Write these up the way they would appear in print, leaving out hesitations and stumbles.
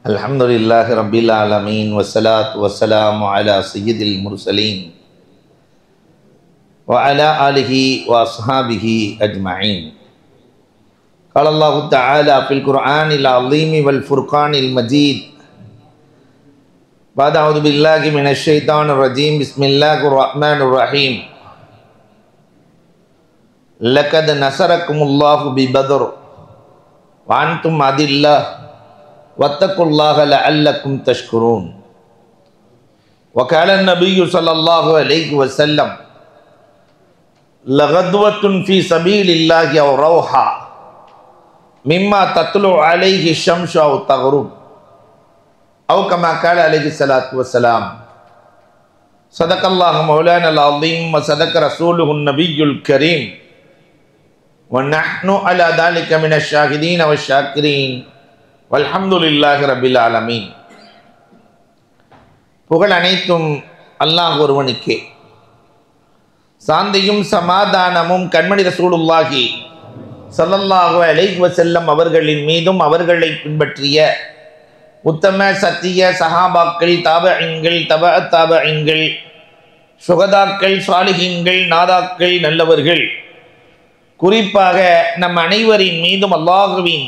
அல்ஹம்துலில்லாஹி ரப்பில் ஆலமீன் வஸ்ஸலாத்து வஸ்ஸலாமு அலா சய்யிதில் முர்சலீன் வ அலா ஆலிஹி வ அஸ்ஹாபிஹி அஜ்மஈன். قال الله تعالى في القرآن العظيم والفرقان المجيد بعد أعوذ بالله من الشيطان الرجيم بسم الله الرحمن الرحيم لقد نصركم الله ببدر وأنتم أذلة واتقوا الله لعلكم تشكرون. وقال النبي صلى الله عليه وسلم لغدوة في سبيل الله أو روحا مما تطلع عليه الشمس أو تغرب أو كما قال عليه الصلاة والسلام. صدق الله مولانا العظيم وصدق رسوله النبي الكريم ونحن على ذلك من الشاهدين والشاكرين வல்ஹம்துலில்லாஹி ரப்பில் ஆலமீன். புகழ் அனைத்தும் அல்லாஹ் ஒருவனுக்கே. சாந்தியும் சமாதானமும் கண்மணி ரசூலுல்லாஹி ஸல்லல்லாஹு அலைஹி வஸல்லம் அவர்களின் மீதும் அவர்களை பின்பற்றிய உத்தம சத்திய சஹாபாக்கள், தாபஈன்கள், தபஅத் தாபஈன்கள், சுஹதாக்கள், சாலிஹீன்கள், நாதாக்கள், நல்லவர்கள், குறிப்பாக நம் அனைவரின் மீதும் அல்லாஹ்வின்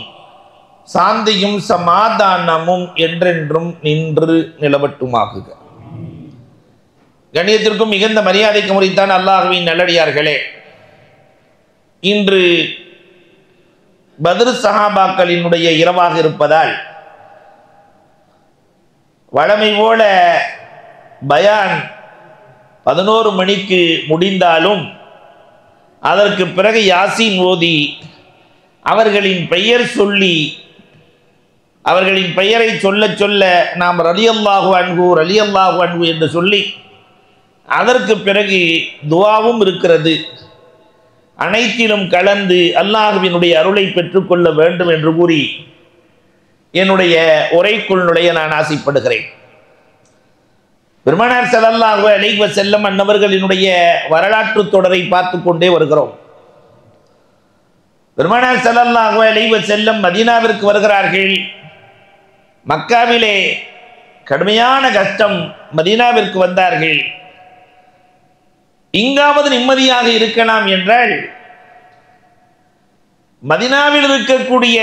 சாந்தியும் சமாதானமும் என்றென்றும் நின்று நிலவட்டுமாகுக. கண்ணியத்திற்கும் மிகுந்த மரியாதைக்கு முறைத்தான் அல்லாஹ்வின் நல்லடியார்களே, இன்று பத்ர் சஹாபாக்களினுடைய இரவாக இருப்பதால் வழமை போல பயான் 11 மணிக்கு முடிந்தாலும் அதற்கு பிறகு யாசீன் ஓதி அவர்களின் பெயர் சொல்லி அவர்களின் பெயரை சொல்ல சொல்ல நாம் ரலியல்லாஹு அன்ஹு ரலியல்லாஹு அன்ஹு என்று சொல்லி அதற்கு பிறகு துஆவும் இருக்கிறது. அனைத்திலும் கலந்து அல்லாஹ்வினுடைய அருளை பெற்றுக்கொள்ள வேண்டும் என்று கூறி என்னுடைய உரைக்குள் நுழைய நான் ஆசைப்படுகிறேன். பெருமானார் ஸல்லல்லாஹு அலைஹி வஸல்லம் அன்னவர்களினுடைய வரலாற்று தொடரை பார்த்து கொண்டே வருகிறோம். பெருமானார் ஸல்லல்லாஹு அலைஹி வஸல்லம் மதீனாவிற்கு வருகிறார்கள். மக்காவிலே கடுமையான கஷ்டம், மதீனாவிற்கு வந்தார்கள். இங்காவது நிம்மதியாக இருக்கலாம் என்றால் மதீனாவில் இருக்கக்கூடிய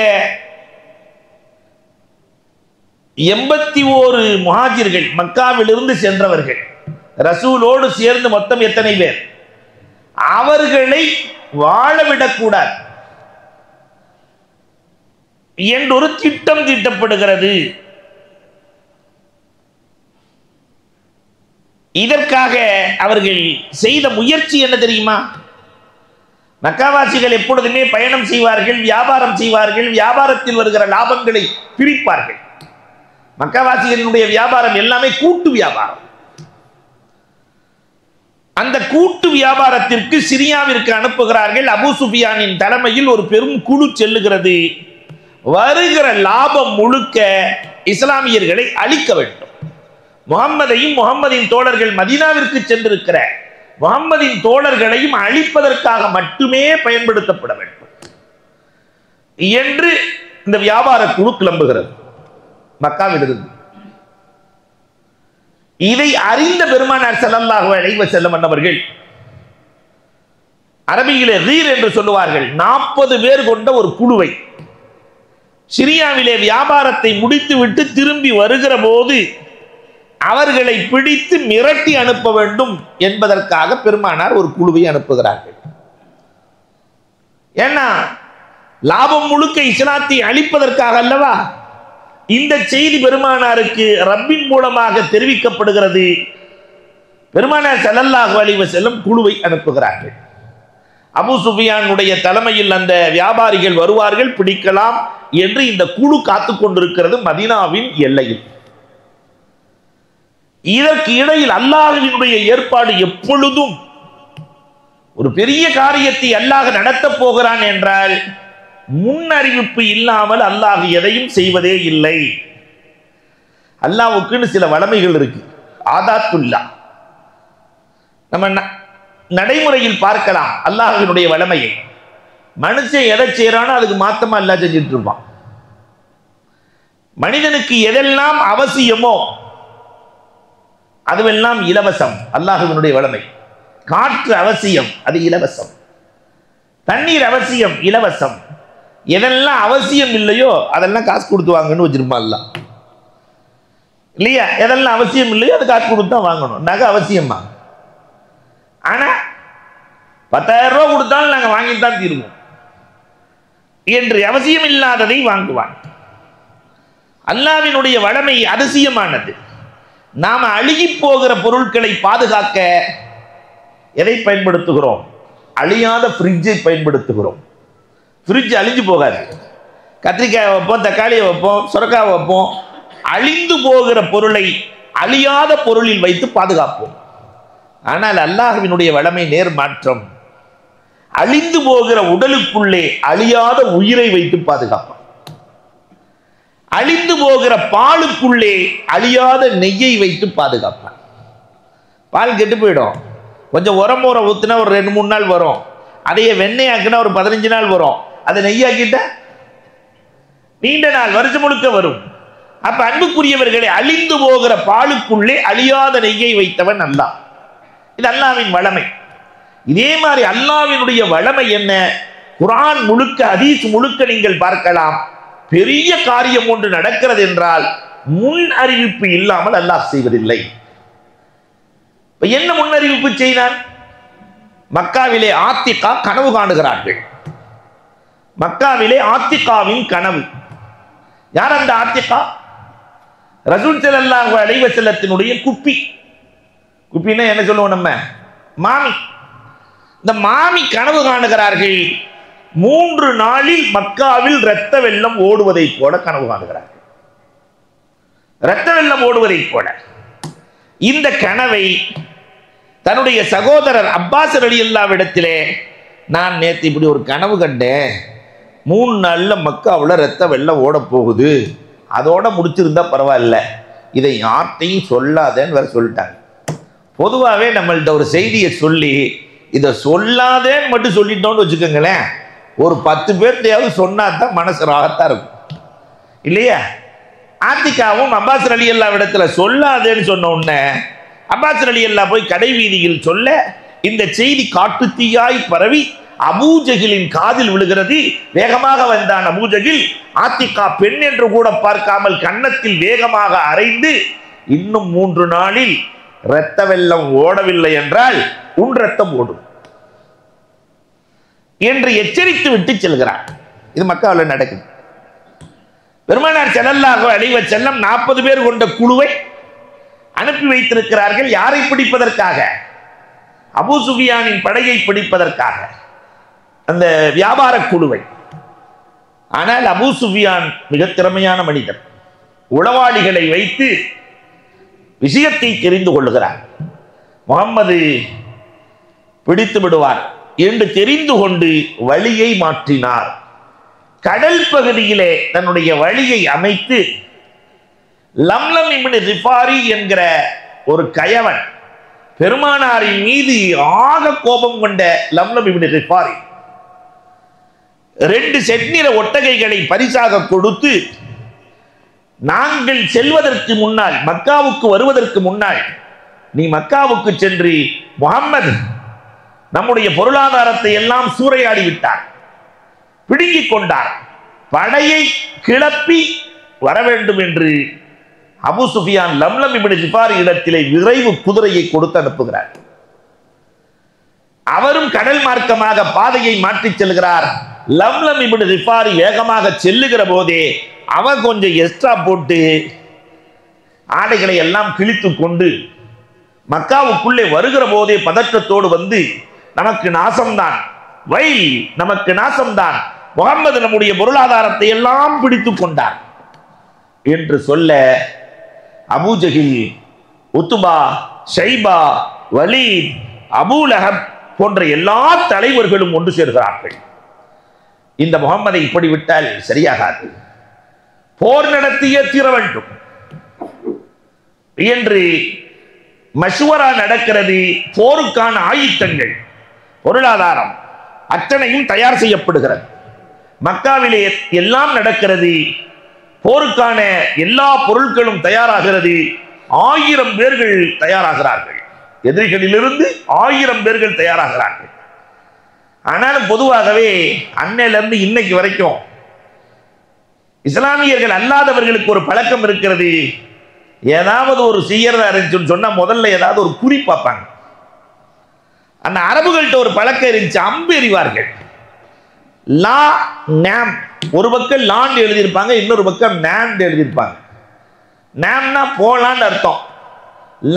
81 முஹாஜிர்கள், மக்காவிலிருந்து சென்றவர்கள், ரசூலோடு சேர்ந்து மொத்தம் எத்தனை பேர், அவர்களை வாழவிடக்கூடாது என்றொரு திட்டம் தீட்டப்படுகிறது. இதற்காக அவர்கள் செய்த முயற்சி என்ன தெரியுமா? மக்காவாசிகள் எப்பொழுதுமே பயணம் செய்வார்கள், வியாபாரம் செய்வார்கள், வியாபாரத்தில் வருகிற லாபங்களை பிரிப்பார்கள். மக்காவாசிகளினுடைய வியாபாரம் எல்லாமே கூட்டு வியாபாரம். அந்த கூட்டு வியாபாரத்திற்கு சிரியாவிற்கு அனுப்புகிறார்கள். அபூ சுஃபியானின் தலைமையில் ஒரு பெரும் குழு செல்லுகிறது. வருகிற லாபம் முழுக்க இஸ்லாமியர்களை அழிக்க வேண்டும். முகம்மதையும் முகம்மதின் தோழர்கள் மதீனாவிற்கு சென்றிருக்கிற முகம்மதின் தோழர்களையும் அழிப்பதற்காக மட்டுமே பயன்படுத்தப்பட வேண்டும் என்று இந்த வியாபார குழு கிளம்புகிறது மக்காவிலிருந்து. இதை அறிந்த பெருமானார் ஸல்லல்லாஹு அலைஹி வஸல்லம் அன்னவர்கள் அரபியிலே கீர் என்று சொல்லுவார்கள், 40 பேர் கொண்ட ஒரு குழுவை சிரியாவிலே வியாபாரத்தை முடித்துவிட்டு திரும்பி வருகிற போது அவர்களை பிடித்து மிரட்டி அனுப்ப வேண்டும் என்பதற்காக பெருமானார் ஒரு குழுவை அனுப்புகிறார்கள். ஏன்னா லாபம் முழுக்க இஸ்லாத்தை அழிப்பதற்காக அல்லவா? இந்த செய்தி பெருமானாருக்கு ரப்பின் மூலமாக தெரிவிக்கப்படுகிறது. பெருமானார் ஸல்லல்லாஹு அலைஹி வஸல்லம் குழுவை அனுப்புகிறார்கள். அபூ சுஃபியானுடைய தலைமையில் அந்த வியாபாரிகள் வருவார்கள், பிடிக்கலாம் என்று இந்த குழு காத்து கொண்டிருக்கிறது மதீனாவின் எல்லையில். இதற்கு இடையில் அல்லாஹ்வினுடைய ஏற்பாடு எப்பொழுதும் ஒரு பெரிய காரியத்தை அல்லாஹ் நடத்தப் போகிறான் என்றால் முன்னறிவிப்பு இல்லாமல் அல்லாஹ் எதையும் செய்வதே இல்லை. அல்லாஹ்வுக்குன்னு சில வளமைகள் இருக்கு, ஆதாத்துல்லா. நம்ம நடைமுறையில் பார்க்கலாம் அல்லாஹ்வினுடைய வளமையை. மனுஷன் எதை செய்யறானோ அதுக்கு மாத்தமா அல்லாஹ் செஞ்சுட்டு இருப்பான். மனிதனுக்கு எதெல்லாம் அவசியமோ அதுவெல்லாம் இலவசம். அல்லாஹ்வினுடைய வளமை. காற்று அவசியம், அது இலவசம். தண்ணீர் அவசியம், இலவசம். எதெல்லாம் அவசியம் இல்லையோ அதெல்லாம் காசு கொடுத்து வாங்கன்னு வச்சிருப்பான் அல்லாஹ். இல்லையா? எதெல்லாம் அவசியம் இல்லையோ அது காசு கொடுத்து தான் வாங்கணும். நகை அவசியமா? ஆனா 10,000 ரூபாய் கொடுத்தாலும் நாங்கள் வாங்கித்தான் தீருவோம் என்று அவசியம் இல்லாததை வாங்குவான். அல்லாஹ்வினுடைய வளமை அதிசயமானது. நாம அழுகி போகிற பொருட்களை பாதுகாக்க எதை பயன்படுத்துகிறோம்? அழியாத ஃப்ரிட்ஜை பயன்படுத்துகிறோம். ஃப்ரிட்ஜ் அழிஞ்சு போகாது. கத்திரிக்காய் வைப்போம், தக்காளியை வைப்போம், சுரக்காய் வைப்போம். அழிந்து போகிற பொருளை அழியாத பொருளில் வைத்து பாதுகாப்போம். ஆனால் அல்லாஹ்வினுடைய வளமை நேர் மாற்றம். அழிந்து போகிற உடலுக்குள்ளே அழியாத உயிரை வைத்து பாதுகாப்பான். அழிந்து போகிற பாலுக்குள்ளே அழியாத நெய்யை வைத்து பாதுகாப்பான். பால் கெட்டு போயிடும். கொஞ்சம் உரம் ஊற்றினா ஒரு 2-3 நாள் வரும். அதையே வெண்ணெய் ஆக்கினா ஒரு 15 நாள் வரும். அதை நெய்யாக்கிட்ட நீண்ட நாள், வருஷம் முழுக்க வரும். அப்ப அன்புக்குரியவர்களை, அழிந்து போகிற பாலுக்குள்ளே அழியாத நெய்யை வைத்தவன் அல்லாஹ். இது அல்லாஹ்வின் வளமை. இதே மாதிரி அல்லாஹ்வினுடைய வளமை என்ன? குர்ஆன் முழுக்க, ஹதீஸ் முழுக்க நீங்கள் பார்க்கலாம். பெரிய காரியம் ஒன்று நடக்கிறது என்றால் முன் அறிவிப்பு இல்லாமல் அல்லாஹ் செய்வதில்லை. என்ன முன்னறிவிப்பு செய்தான்? மக்காவிலே ஆத்திகா கனவு காணுகிறார்கள். மக்காவிலே ஆத்திகாவின் கனவு. யார் அந்த ஆத்திகா? ரசூல் ஸல்லல்லாஹு அலைஹி வஸல்லத்தினுடைய குப்பி. குப்பின்னா என்ன சொல்லுவோம் நம்ம? மாமி. இந்த மாமி கனவு காணுகிறார்கள். 3 நாளில் மக்காவில் இரத்த வெள்ளம் ஓடுவதை போல கனவு காணுகிறார்கள். இரத்த வெள்ளம் ஓடுவதை போல. இந்த கனவை தன்னுடைய சகோதரர் அப்பாஸ் ரலியல்லாஹு இடத்திலே, நான் நேற்று இப்படி ஒரு கனவு கண்டேன், 3 நாள்ல மக்காவில் இரத்த வெள்ளம் ஓட போகுது, அதோட முடிச்சிருந்தா பரவாயில்ல, இதை யார்ட்டையும் சொல்லாதேன்னு வேற சொல்லிட்டாங்க. பொதுவாகவே நம்மள்ட்ட ஒரு செய்தியை சொல்லி இதை சொல்லாதேன்னு மட்டும் சொல்லிட்டோம்னு வச்சுக்கோங்களேன், ஒரு 10 பேர்த்தையாவது சொன்னா தான் மனசு ராகத்தான் இருக்கும், இல்லையா? ஆத்திகாவும் அப்பாஸ் ரலியல்லாஹு இடத்துல சொல்லாதேன்னு சொன்ன உடனே அப்பாஸ் ரலியல்லாஹு போய் கடை வீதியில் சொல்ல, இந்த செய்தி காட்டு தீயாய் பரவி அபூஜகிலின் காதில் விழுகிறது. வேகமாக வந்தான் அபூஜகில். ஆத்திகா பெண் என்று கூட பார்க்காமல் கன்னத்தில் வேகமாக அறைந்து, இன்னும் 3 நாளில் இரத்த வெள்ளம் ஓடவில்லை என்றால் உன் ரத்தம் ஓடும் என்று எச்சரித்து விட்டு செல்கிறார். இது மக்காவில் நடக்குது. பெருமானார் ஸல்லல்லாஹு அலைஹி வஸல்லம் 40 பேர் கொண்ட குழுவை அனுப்பி வைத்திருக்கிறார்கள். யாரை பிடிப்பதற்காக? அபூ சுஃபியானின் படையை பிடிப்பதற்காக, அந்த வியாபார குழுவை. ஆனால் அபூ சுஃபியான் மிக திறமையான மனிதர். உளவாளிகளை வைத்து விஷயத்தை தெரிந்து கொள்ளுகிறார். முகம்மது பிடித்து விடுவார் என்று தெரிந்து கொண்டு வழியை மாற்றினார். கடல் பகுதியிலே தன்னுடைய வழியை அமைத்து, லம்லம் இப்னு ரிஃபாரி என்கிற ஒரு கயவன், பெருமானாரின் மீது ஆக கோபம் கொண்ட லம்லம் இப்னு ரிஃபாரி 2 செந்நிற ஒட்டகைகளை பரிசாக கொடுத்து, நாங்கள் செல்வதற்கு முன்னால், மக்காவுக்கு வருவதற்கு முன்னால், நீ மக்காவுக்கு சென்று முஹம்மது நம்முடைய பொருளாதாரத்தை எல்லாம் சூறையாடி விட்டார், பிடுங்கிக் கொண்டார், படையை கிளப்பி வர வேண்டும் என்று அபூ சுஃபியான் லம்லம் இப்னு ரிஃபாரி இடத்திலே விரைவு குதிரையை கொடுத்து அனுப்புகிறார். அவரும் கடல் மார்க்கமாக பாதையை மாற்றி செல்கிறார். லம்லம் இப்னு ரிஃபாரி வேகமாக செல்லுகிற போதே அவன் கொஞ்சம் எக்ஸ்ட்ரா போட்டு ஆடைகளை எல்லாம் கிழித்து கொண்டு மக்காவுக்குள்ளே வருகிற போதே பதற்றத்தோடு வந்து, நமக்கு நாசம்தான், வயல் நமக்கு நாசம்தான், முகம்மது நம்முடைய பொருளாதாரத்தை எல்லாம் பிடித்து கொண்டார் என்று சொல்ல, அபூஜகில், உத்துபா, ஷைபா, வலீத், அபூ லஹப் போன்ற எல்லா தலைவர்களும் ஒன்று சேர்கிறார்கள். இந்த முகம்மதை இப்படி விட்டால் சரியாகாது, போர் நடத்தியே தீர வேண்டும் என்று மஷ்வரா நடக்கிறது. போருக்கான ஆயுதங்கள், பொருளாதாரம் அத்தனையும் தயார் செய்யப்படுகிறது. மக்காவிலே எல்லாம் நடக்கிறது. போருக்கான எல்லா பொருட்களும் தயாராகிறது. 1000 பேர்கள் தயாராகிறார்கள். எதிரிகளிலிருந்து 1000 பேர்கள் தயாராகிறார்கள். ஆனாலும் பொதுவாகவே அன்னையிலிருந்து இன்னைக்கு வரைக்கும் இஸ்லாமியர்கள் அல்லாதவர்களுக்கு ஒரு பழக்கம் இருக்கிறது. ஏதாவது ஒரு செய்யறதா இருந்துச்சுன்னு சொன்னா முதல்ல ஏதாவது ஒரு குறி பார்ப்பாங்க. அந்த அரபுகள்கிட்ட ஒரு பழக்கம் இருந்துச்சு, அம்பு எறிவார்கள். லா நாம், ஒரு பக்கம் லாண்டு எழுதியிருப்பாங்க, இன்னொரு பக்கம் நாம்டு எழுதியிருப்பாங்க. நாம்னா போலான்னு அர்த்தம்,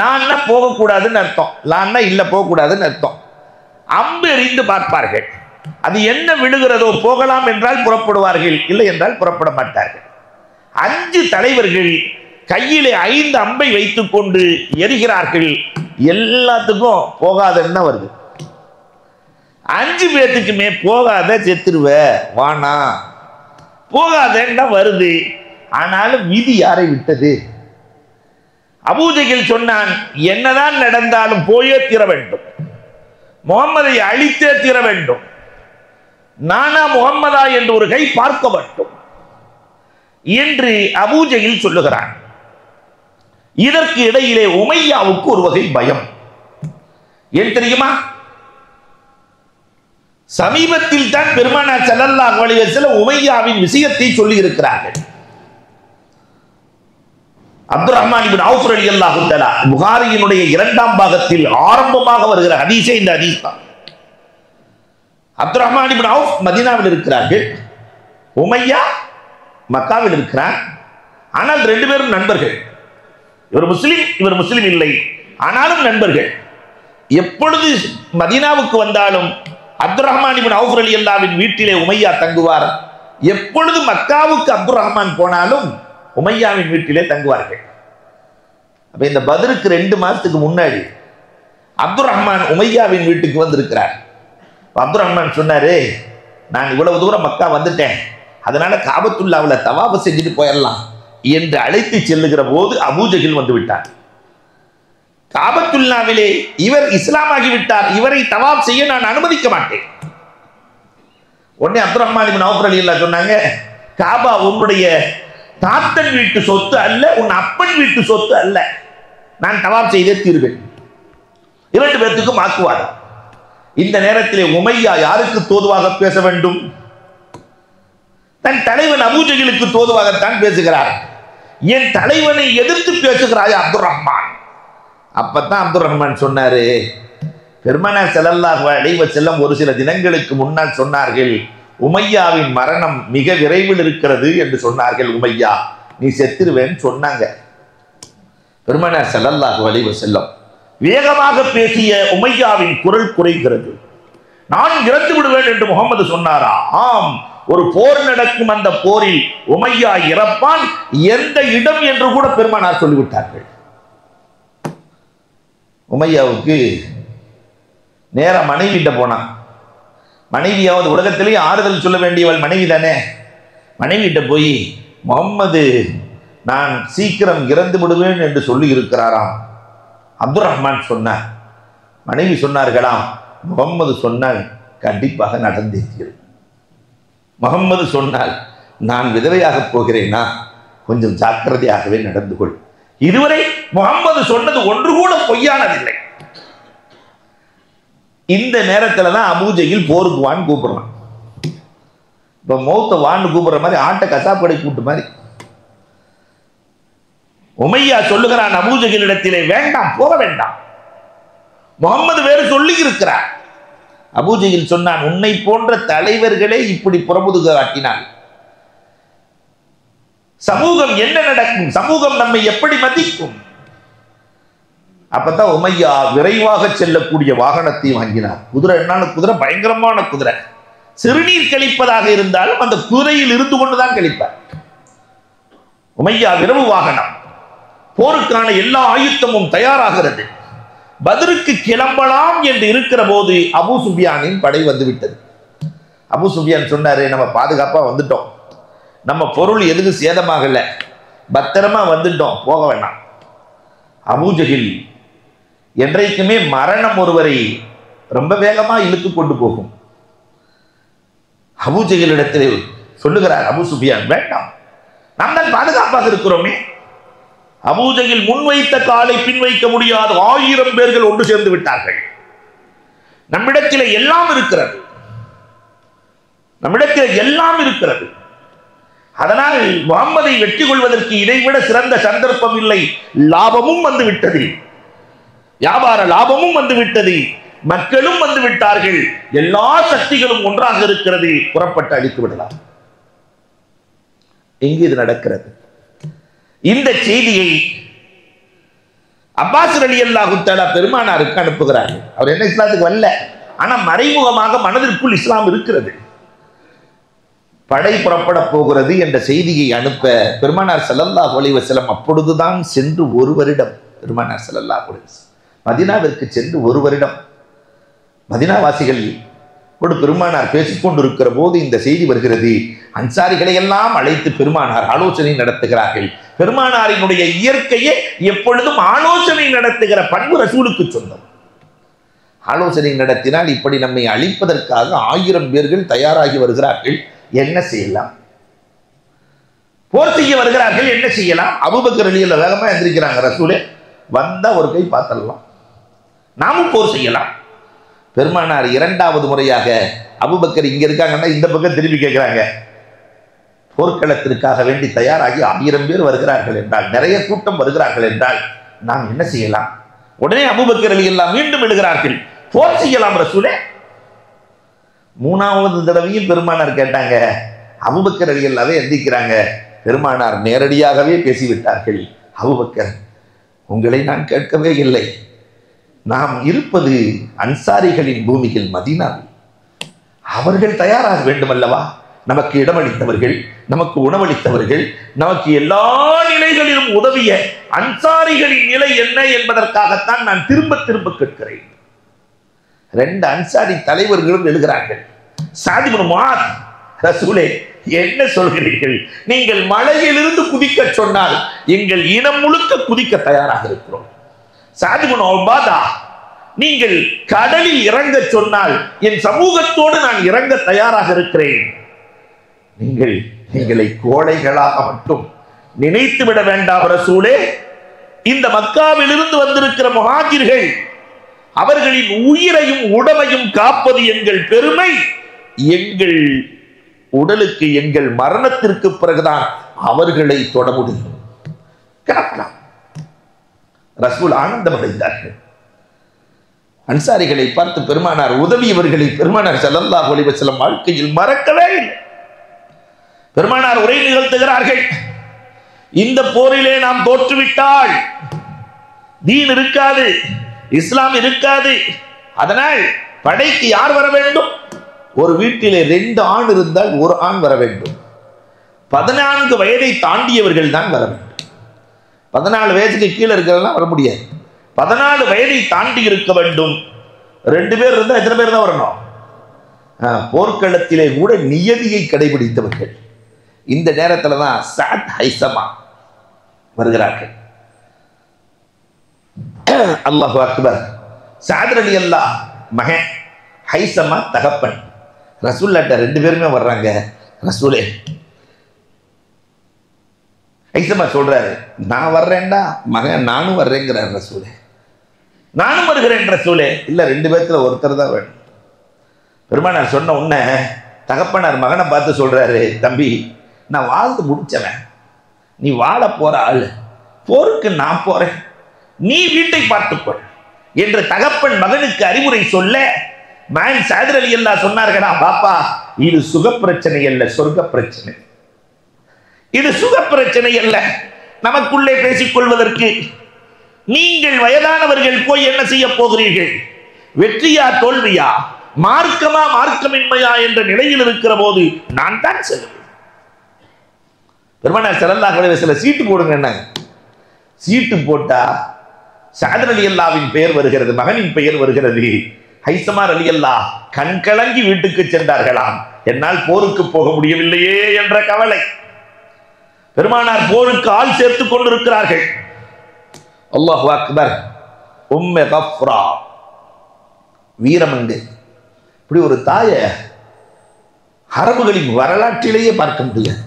லான்னா போகக்கூடாதுன்னு அர்த்தம், லான்னா இல்ல போகக்கூடாதுன்னு அர்த்தம். அம்பு எறிந்து பார்ப்பார்கள். அது என்ன விழுகிறதோ போகலாம் என்றால் புறப்படுவார்கள், இல்லை என்றால் புறப்பட மாட்டார்கள். 5 தலைவர்கள் கையிலே 5 அம்பை வைத்துக் கொண்டு எரிகிறார்கள். எல்லாத்துக்கும் போகாதன்னா வருது. 5 பேத்துக்குமே போகாத செத்துருவ வானா போகாதன்னா வருது. ஆனாலும் விதி யாரை விட்டது? அபூஜஹல் சொன்னான், என்னதான் நடந்தாலும் போயே தீர வேண்டும், முகம்மதை அழித்தே தீர வேண்டும், நானா முகம்மதா என்று ஒரு கை பார்க்க வேண்டும் என்று அபூஜஹல் சொல்லுகிறான். இதற்கு இடையிலே உமையாவுக்கு ஒரு வகை பயம். ஏன் தெரியுமா? சமீபத்தில் தான் பெருமானார் ஸல்லல்லாஹு அலைஹி வஸல்லம் உமையாவின் விஷயத்தை சொல்லி இருக்கிறார்கள். அப்துர் ரஹ்மான் இப்னு அவுஃப் ரலியல்லாஹு தஆலா புகாரியினுடைய 2ஆம் பாகத்தில் ஆரம்பமாக வருகிற ஹதீஸே இந்த ஹதீஸ் தான். அப்துர் ரஹ்மான் இப்னு அவுஃப் மதீனாவில் இருக்கிறார்கள், உமையா மக்காவில் இருக்கிறார். ஆனால் 2 பேரும் நண்பர்கள். இவர் முஸ்லிம், இவர் முஸ்லிம் இல்லை, ஆனாலும் நண்பர்கள். எப்பொழுது மதீனாவுக்கு வந்தாலும் அப்துர் ரஹ்மான் இப்னு அவுஃப் ரலியல்லாஹுவின் வீட்டிலே உமையா தங்குவார். எப்பொழுது மக்காவுக்கு அப்துர் ரஹ்மான் போனாலும் உமையாவின் வீட்டிலே தங்குவார்கள். அப்ப இந்த பத்ருக்கு 2 மாசத்துக்கு முன்னாடி அப்துர் ரஹ்மான் உமையாவின் வீட்டுக்கு வந்திருக்கிறார். அப்துர் ரஹ்மான் சொன்னாரு, நான் இவ்வளவு தூரம் மக்கா வந்துட்டேன், அதனால காபத்துல்லாவில் தவாஃப் செஞ்சுட்டு போயிடலாம் என்று அழைத்து செல்லுகிற போது அபூஜஹல் வந்து விட்டார். காபத்துல்லாவிலே இவர் இஸ்லாமாகி விட்டார், இவரை தவாஃப் செய்ய நான் அனுமதிக்க மாட்டேன். உடனே அப்துர் ரஹ்மான் இப்னு அவுஃப் ரலியல்லாஹு சொன்னாங்க, காபா உன்னுடைய தாத்தன் வீட்டு சொத்து அல்ல, உன் அப்பன் வீட்டு சொத்து அல்ல, நான் தவாஃப் செய்தே தீர்வேன். 2 பேர்த்துக்கும் வாக்குவாதம். இந்த நேரத்திலே உமையா யாருக்கு தோதுவாக பேச வேண்டும்? தன் தலைவன் அபூஜஹலுக்கு தோதுவாகத்தான் பேசுகிறார். என் தலைவனை எதிர்த்து பேசுகிறாய் அப்துர் ரஹ்மான். அப்பதான் அப்துர் ரஹ்மான் சொன்னாரு, பெருமானார் ஸல்லல்லாஹு அலைஹி வஸல்லம் ஒரு சில தினங்களுக்கு முன்னால் சொன்னார்கள், உமையாவின் மரணம் மிக விரைவில் இருக்கிறது என்று சொன்னார்கள். உமையா நீ செத்துருவேன்னு சொன்னாங்க. பெருமானார் ஸல்லல்லாஹு அலைஹி வஸல்லம் வேகமாக பேசிய உமையாவின் குரல் குறைகிறது. நான் இறந்து விடுவேன் என்று முகமது சொன்னாரா? ஆம், ஒரு போர் நடக்கும், அந்த போரில் உமையா இறப்பான், எந்த இடம் என்று கூட பெருமானார் சொல்லிவிட்டார்கள். உமையாவுக்கு நேர மனைவிட்ட போனான். மனைவியாவது உலகத்திலேயே ஆறுதல் சொல்ல வேண்டியவள் மனைவி தானே. மனைவிட்ட போய், முகம்மது நான் சீக்கிரம் இறந்து விடுவேன் என்று சொல்லி இருக்கிறாராம். அப்துர் ரஹ்மான் சொன்னார். மனைவி சொன்னார்களாம், முகம்மது சொன்னால் கண்டிப்பாக நடந்தே தீரும். முகம்மது சொன்னால் நான் விதவையாக போகிறேனா, கொஞ்சம் ஜாக்கிரதையாகவே நடந்து கொள். இதுவரை முகம்மது சொன்னது ஒன்று கூட பொய்யானதில்லை. இந்த நேரத்தில் தான் அபூஜஹல் போருக்கு வான்னு கூப்பிடுறான். இப்போ மௌத்த வான்னு கூப்பிடுற மாதிரி ஆட்டை கசாப்படை கூட்டு மாதிரி உமையா சொல்லுகிறான் அபூஜஹல் இடத்திலே, வேண்டாம், போக வேண்டாம், முகம்மது வேறு சொல்லி இருக்கிறார். அபூஜஹல் சொன்னான், உன்னை போன்ற தலைவர்களே இப்படி புறமுதுக காட்டினார், சமூகம் என்ன நடக்கும், சமூகம் நம்மை எப்படி மதிக்கும்? அப்பதான் உமையா விரைவாக செல்லக்கூடிய வாகனத்தை வாங்கினார். குதிரை என்னான குதிரை? பயங்கரமான குதிரை. சிறுநீர் கழிப்பதாக இருந்தாலும் அந்த குதிரையில் இருந்து கொண்டுதான் கழிப்பார். உமையா விரைவு வாகனம். போருக்கான எல்லா ஆயுத்தமும் தயாராகிறது. பத்ருக்கு கிளம்பலாம் என்று இருக்கிற போது அபூ சுஃபியானின் படை வந்துவிட்டது. அபூ சுஃபியான் சொன்னாரு, நம்ம பாதுகாப்பா வந்துட்டோம், நம்ம பொருள் எதுவும் சேதமாகல, பத்திரமா வந்துட்டோம், போக வேண்டாம். அபூஜஹல் என்றைக்குமே மரணம் ஒருவரை ரொம்ப வேகமா இழுத்து கொண்டு போகும். அபூஜஹலிடத்தில் சொல்லுகிறார் அபூ சுஃபியான், வேண்டாம், நாம் தான் பாதுகாப்பாக இருக்கிறோமே. அபூஜையில் முன்வைத்த காலை பின்வைக்க முடியாது 1000 பேர்கள் ஒன்று சேர்ந்து விட்டார்கள். நம்மிடத்தில் எல்லாம் இருக்கிறது, நம்மிடத்தில் எல்லாம் இருக்கிறது. அதனால் முகம்மதை வெற்றி கொள்வதற்கு இதைவிட சிறந்த சந்தர்ப்பம் இல்லை. லாபமும் வந்து விட்டது, வியாபார லாபமும் வந்து விட்டது, மக்களும் வந்து விட்டார்கள், எல்லா சக்திகளும் ஒன்றாக இருக்கிறது. புறப்பட்டு அழித்து விடலாம். எங்கு இது நடக்கிறது? இந்த செய்தியை அப்பாஸ் ரலியல்லாஹு தஆலா பெருமானாருக்கு அனுப்புகிறார்கள். அவர் என்ன இஸ்லாத்துக்கு வரல, ஆனா மறைமுகமாக மனதிற்குள் இஸ்லாம் இருக்கிறது. படை புறப்பட போகிறது என்ற செய்தியை அனுப்ப பெருமானார் ஸல்லல்லாஹு அலைஹி வஸல்லம் அப்பொழுதுதான் சென்று 1 வருடம். பெருமானார் ஸல்லல்லாஹு அலைஹி வஸல்லம் மதீனாவிற்கு சென்று 1 வருடம். மதீனாவாசிகள் பெருமானார் பேசிக்கொண்டிருக்கிற போது இந்த செய்தி வருகிறது. அன்சாரிகளை எல்லாம் அழைத்து பெருமானார் ஆலோசனை நடத்துகிறார்கள். பெருமானாரினுடைய இயற்கையே எப்பொழுதும் ஆலோசனை நடத்துகிற பண்பு ரசூலுக்கு சொந்தம். ஆலோசனை நடத்தினால் இப்படி நம்மை அழிப்பதற்காக 1000 பேர்கள் தயாராகி வருகிறார்கள், என்ன செய்யலாம்? போர் செய்ய வருகிறார்கள், என்ன செய்யலாம்? அபூபக்கர் ரலியல்லாஹு வேகமா எந்திரிக்கிறாங்க. ரசூலே வந்தா ஒரு கை பார்த்தலாம், நாமும் போர் செய்யலாம். பெருமானார் 2வது முறையாக அபூபக்கர் இங்க இருக்காங்கன்னா இந்த பக்கம் திரும்பி கேட்கிறாங்க. போர்க்களத்திற்காக வேண்டி தயாராகி 1000 பேர் வருகிறார்கள் என்றால், நிறைய கூட்டம் வருகிறார்கள் என்றால் நாம் என்ன செய்யலாம்? உடனே அபூபக்கர் ரலியல்லாஹு மீண்டும் எழுகிறார்கள், போர் செய்யலாம் ரசூலே. 3வது தடவையும் பெருமானார் கேட்டாங்க. அபூபக்கர் ரலியல்லாஹு எந்திரிக்கிறாங்க. பெருமானார் நேரடியாகவே பேசிவிட்டார்கள். அபூபக்கர், உங்களை நான் கேட்கவே இல்லை. நாம் இருப்பது அன்சாரிகளின் பூமியில் மதீனாவில். அவர்கள் தயாராக வேண்டும் அல்லவா? நமக்கு இடமளித்தவர்கள், நமக்கு உணவளித்தவர்கள், நமக்கு எல்லா நிலைகளிலும் உதவிய அன்சாரிகளின் நிலை என்ன என்பதற்காகத்தான் நான் திரும்ப திரும்ப கேட்கிறேன். 2 அன்சாரி தலைவர்களும் எழுகிறார்கள். சாத் இப்னு முஆத், ரசூலே என்ன சொல்கிறீர்கள்? நீங்கள் மலையிலிருந்து குதிக்க சொன்னால் எங்கள் இனம் முழுக்க குதிக்க தயாராக இருக்கிறோம். சாத் இப்னு உபாதா, நீங்கள் கடலில் இறங்க சொன்னால் என் சமூகத்தோடு நான் இறங்க தயாராக இருக்கிறேன். நீங்கள் எங்களை கோழைகளாக மட்டும் நினைத்து விட வேண்டாம் ரசூலே. இந்த மக்காவில் இருந்து வந்திருக்கிற முஹாஜிர்கள், அவர்களின் உயிரையும் உடமையும் காப்பது எங்கள் பெருமை. எங்கள் உடலுக்கு எங்கள் மரணத்திற்கு பிறகுதான் அவர்களை தொட முடியும். ரசூல் ஆனந்தம் அடைந்தார்கள். அன்சாரிகளை பார்த்து பெருமானார் உதவியவர்களை பெருமானார் ஸல்லல்லாஹு அலைஹி வஸல்லம் வாழ்க்கையில் மறக்கவே இல்லை. பெருமானார் உரை நிகழ்த்துகிறார்கள். இந்த போரிலே நாம் தோற்றுவிட்டால் தீன் இருக்காது, இஸ்லாம் இருக்காது. அதனால் படைக்கு யார் வர வேண்டும்? ஒரு வீட்டிலே 2 ஆண் இருந்தால் 1 ஆண் வர வேண்டும். 14 வயதை தாண்டியவர்கள் தான் வர வேண்டும். 14 வயதுக்கு கீழே இருக்கிறதெல்லாம் வர முடியாது. 14 வயதை தாண்டி இருக்க வேண்டும். 2 பேர் இருந்தால் எத்தனை பேர் தான் வரணும்? போர்க்களத்திலே கூட நியதியை கடைபிடித்தவர்கள். இந்த நேரத்தில் தான் சாத் ஹைசமா வருகிறார்கள். அல்லாஹு அக்பர். சாத் ரலியல்லாஹு மகன், ஹைசமா தகப்பன். ரசூல்லாட்ட 2 பேருமே வர்றாங்க. ரசூலே, ஹைசமா சொல்றாரு, நான் வர்றேன்டா மகன், நானும் வர்றேங்கிறார் ரசூலே. நானும் வருகிறேன் ரசூலே. இல்ல, 2 பேர்த்துல ஒருத்தர் தான் வேணும். பெருமானார் சொன்ன உடனே தகப்பனார் மகனை பார்த்து சொல்றாரு, தம்பி, நான் வாழ்ந்து முடிச்சவன், நீ வாழ போற ஆள், போருக்கு நான் போறேன், நீ வீட்டை பார்த்துக்கொள் என்று தகப்பன் மகனுக்கு அறிவுரை சொல்ல, மகன் சாத் ரலியல்லாஹு சொன்னார்களா, பாப்பா, இது சுக பிரச்சனை அல்ல, சொர்க்க பிரச்சனை. இது சுக பிரச்சனை அல்ல. நமக்குள்ளே பேசிக் கொள்வதற்கு நீங்கள் வயதானவர்கள் போய் என்ன செய்ய போகிறீர்கள்? வெற்றியா தோல்வியா, மார்க்கமா மார்க்கமின்மையா என்ற நிலையில் இருக்கிற போது நான் தான் செல்வேன். பெருமானார் ஸல்லல்லாஹு அலைஹி வஸல்லம் சீட்டு போடுங்க. என்ன சீட்டு போட்டா சாத் ரலியல்லாஹுவின் பெயர் வருகிறது, மகனின் பெயர் வருகிறது. ஹைசமா ரலியல்லாஹு கண்கலங்கி வீட்டுக்கு சென்றார்களாம். என்னால் போருக்கு போக முடியவில்லையே என்ற கவலை. பெருமானார் போருக்கு ஆள் சேர்த்துக் கொண்டிருக்கிறார்கள். அல்லாஹு அக்பர். உம்மே கஃப்ரா, வீரமண்டு. இப்படி ஒரு தாயை அரபுகளின் வரலாற்றிலேயே பார்க்க முடியாது.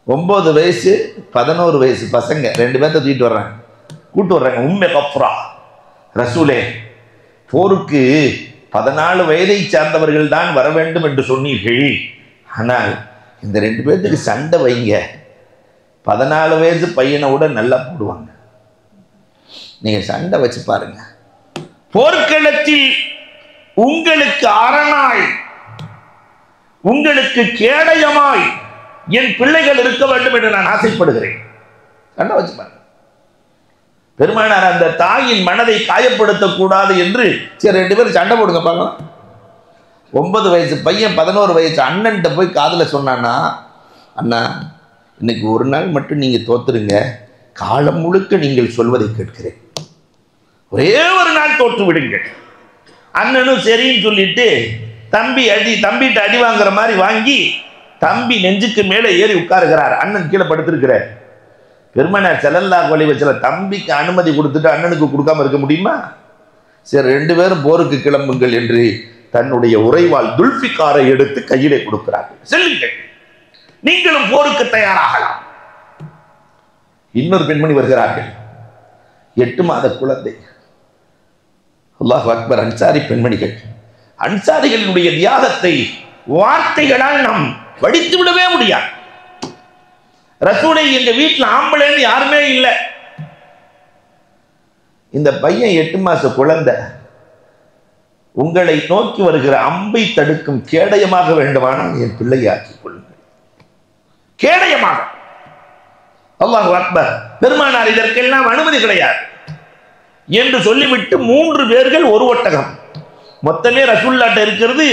9 வயசு 11 வயசு பசங்க 2 பேர்த்த தூக்கிட்டு வர்றாங்க, கூட்டு வர்றாங்க. உம்மே கஃப்ரா, ரசூலே போருக்கு 14 வயதை சார்ந்தவர்கள் தான் வர வேண்டும் என்று சொன்னீர்கள், ஆனால் இந்த 2 பேர்த்துக்கு சண்டை வைங்க, 14 வயசு பையனை விட நல்லா போடுவாங்க, நீங்க சண்டை வச்சு பாருங்க. போர்க்களத்தில் உங்களுக்கு அரணாய், உங்களுக்கு கேடயமாய் என் பிள்ளைகள் இருக்க வேண்டும் என்று நான் ஆசைப்படுகிறேன். சண்டை வச்சு பாருங்க. பெருமானார் அந்த தாயின் மனதை காயப்படுத்தக்கூடாது என்று சரி 2 பேரும் சண்டை போடுங்க பார்க்கலாம். 9 வயசு பையன் 11 வயசு அண்ணன்ட்ட போய் காதுல சொன்னான்னா, அண்ணா இன்னைக்கு ஒரு நாள் மட்டும் நீங்க தோத்துருங்க, காலம் முழுக்க நீங்கள் சொல்வதை கேட்கிறேன், ஒரே ஒரு நாள் தோற்று விடுங்கள். அண்ணனும் சரின்னு சொல்லிட்டு தம்பிட்ட அடி வாங்குற மாதிரி வாங்கி தம்பி நெஞ்சுக்கு மேலே ஏறி உட்காருகிறார், அண்ணன் கீழே படுத்திருக்கிறார். பெருமானார் ஸல்லல்லாஹு அலைஹி வஸல்லம் தம்பிக்கு அனுமதி கொடுத்துட்டு அண்ணனுக்கு கொடுக்காம இருக்க முடியுமா? சரி 2 பேரும் போருக்கு கிளம்புங்கள் என்று தன்னுடைய உறைவாள் துல்ஃபிகாரை எடுத்து கையிலே கொடுக்கிறார்கள். செல்லுங்கள், நீங்களும் போருக்கு தயாராகலாம். இன்னொரு பெண்மணி வருகிறார்கள், 8 மாத குழந்தை. அல்லாஹ் அக்பர். அன்சாரி பெண்மணிகள், அன்சாரிகளினுடைய தியாகத்தை வார்த்தைகளால் நாம் வடித்து விடவே முடியாது. ரசூலை எங்க வீட்டில் ஆம்பளைன்னு யாருமே இல்லை. இந்த பையன் 8 மாச குழந்தை உங்களை நோக்கி வருகிற அம்பை தடுக்கும் கேடயமாக வேண்டுமானால் என் பிள்ளையை ஆக்கிக் கொள்ளுங்கள், கேடயமாக. அல்லாஹ் அக்பர். பெருமானார் இதற்கெல்லாம் அனுமதி கிடையாது என்று சொல்லிவிட்டு 3 பேர்கள் ஒரு ஒட்டகம், மொத்தமே ரசூலுல்லாஹ்ட்ட இருக்கிறது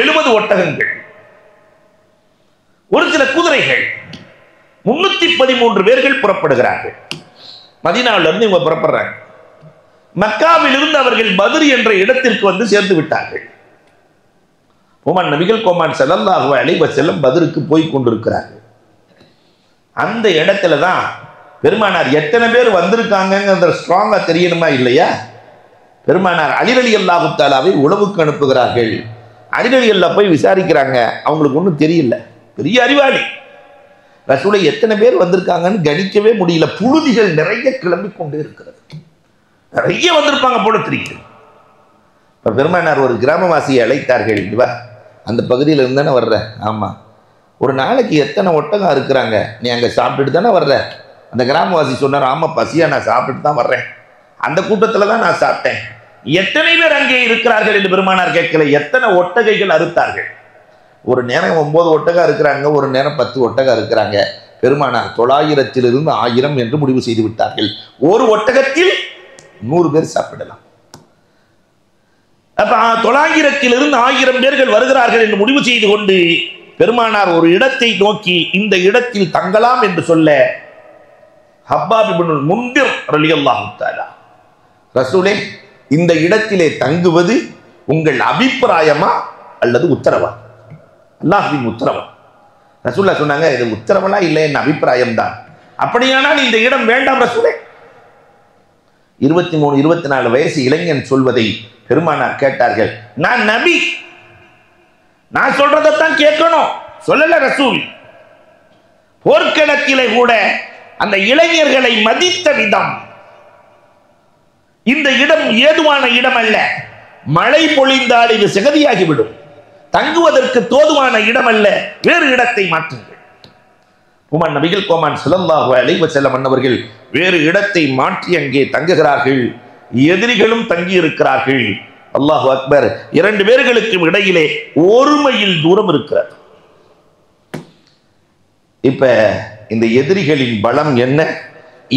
70 ஒட்டகங்கள், ஒரு சில குதிரைகள், 313 பேர்கள் புறப்படுகிறார்கள். மதீனாவிலிருந்து இருந்து இவங்க புறப்படுறாங்க. மக்காவில் இருந்து அவர்கள் பத்ர் என்ற இடத்திற்கு வந்து சேர்ந்து விட்டார்கள். உமர் நபிகள் கோமான் ஸல்லல்லாஹு அலைஹி வஸல்லம் பத்ருக்கு போய் கொண்டிருக்கிறார்கள். அந்த இடத்துல தான் பெருமானார் எத்தனை பேர் வந்திருக்காங்க ஸ்ட்ராங்கா தெரியணுமா இல்லையா? பெருமானார் அலி ரலியல்லாஹு தஆலாவை உளவுக்கு அனுப்புகிறார்கள். அலி ரலியல்லாஹு போய் விசாரிக்கிறாங்க, அவங்களுக்கு ஒன்றும் தெரியல, பெரிய அறிவாளி. ரசூலை எத்தனை பேர் வந்திருக்காங்கன்னு கணிக்கவே முடியல, புழுதிகள் நிறைய கிளம்பி கொண்டே இருக்கிறது, நிறைய வந்திருப்பாங்க போல தெரியுது. இப்போ பெருமானார் ஒரு கிராமவாசியை அழைத்தார்கள், இவா அந்த பகுதியில் இருந்தானே வர்ற, ஆமாம், ஒரு நாளைக்கு எத்தனை ஒட்டகம் இருக்கிறாங்க, நீ அங்கே சாப்பிட்டுட்டு தானே வர்ற? அந்த கிராமவாசி சொன்னார், ஆமாம் பசியா நான் சாப்பிட்டுட்டு தான் வர்றேன், அந்த கூட்டத்தில் தான் நான் சாப்பிட்டேன். எத்தனை பேர் அங்கே இருக்கிறார்கள் என்று பெருமானார் கேட்கல, எத்தனை ஒட்டகைகள் அறுத்தார்கள்? ஒரு நேரம் 9 ஒட்டகம் இருக்கிறாங்க, ஒரு நேரம் 10 ஒட்டகம் இருக்கிறாங்க. பெருமானார் 900 1000 என்று முடிவு செய்து விட்டார்கள். ஒரு ஒட்டகத்தில் 100 பேர் சாப்பிடலாம். அப்ப 900 1000 பேர்கள் வருகிறார்கள் என்று முடிவு செய்து கொண்டு பெருமானார் ஒரு இடத்தை நோக்கி இந்த இடத்தில் தங்கலாம் என்று சொல்ல, ஹப்பாப் இப்னுல் முன்திர் ரலியல்லாஹு தஆலா, ரசூலே இந்த இடத்திலே தங்குவது உங்கள் அபிப்பிராயமா அல்லது உத்தரவா? அல்லாஹ்வின் உத்தரவா? ரசூலுல்லாஹ் சொன்னாங்க, இது உத்தரவெல்லாம் இல்லை, என் அபிப்பிராயம் தான். அப்படியானால் இந்த இடம் வேண்டாம் ரசூலே. 23 24 வயசு இளைஞன் சொல்வதை பெருமானார் கேட்டார்கள். நான் நபி, நான் சொல்றதைத்தான் கேட்கணும், சொல்லல ரசூல். போர்க்களத்திலே கூட அந்த இளைஞர்களை மதித்த விதம், இந்த இடம் ஏதுவான இடம் அல்ல, மழை பொழிந்தால் இது சிகதியாகிவிடும், தங்குவதற்கு தோதுவான இடம் அல்ல, வேறு இடத்தை மாற்றுங்கள். உமர் நபிகள் கோமான் ஸல்லல்லாஹு அலைஹி வஸல்லம் அன்னவர்கள் வேறு இடத்தை மாற்றி அங்கே தங்குகிறார்கள். எதிரிகளும் தங்கி இருக்கிறார்கள். அல்லாஹு அக்பர். 2 பேர்களுக்கும் இடையிலே 1 மைல் தூரம் இருக்கிறது. இப்ப இந்த எதிரிகளின் பலம் என்ன,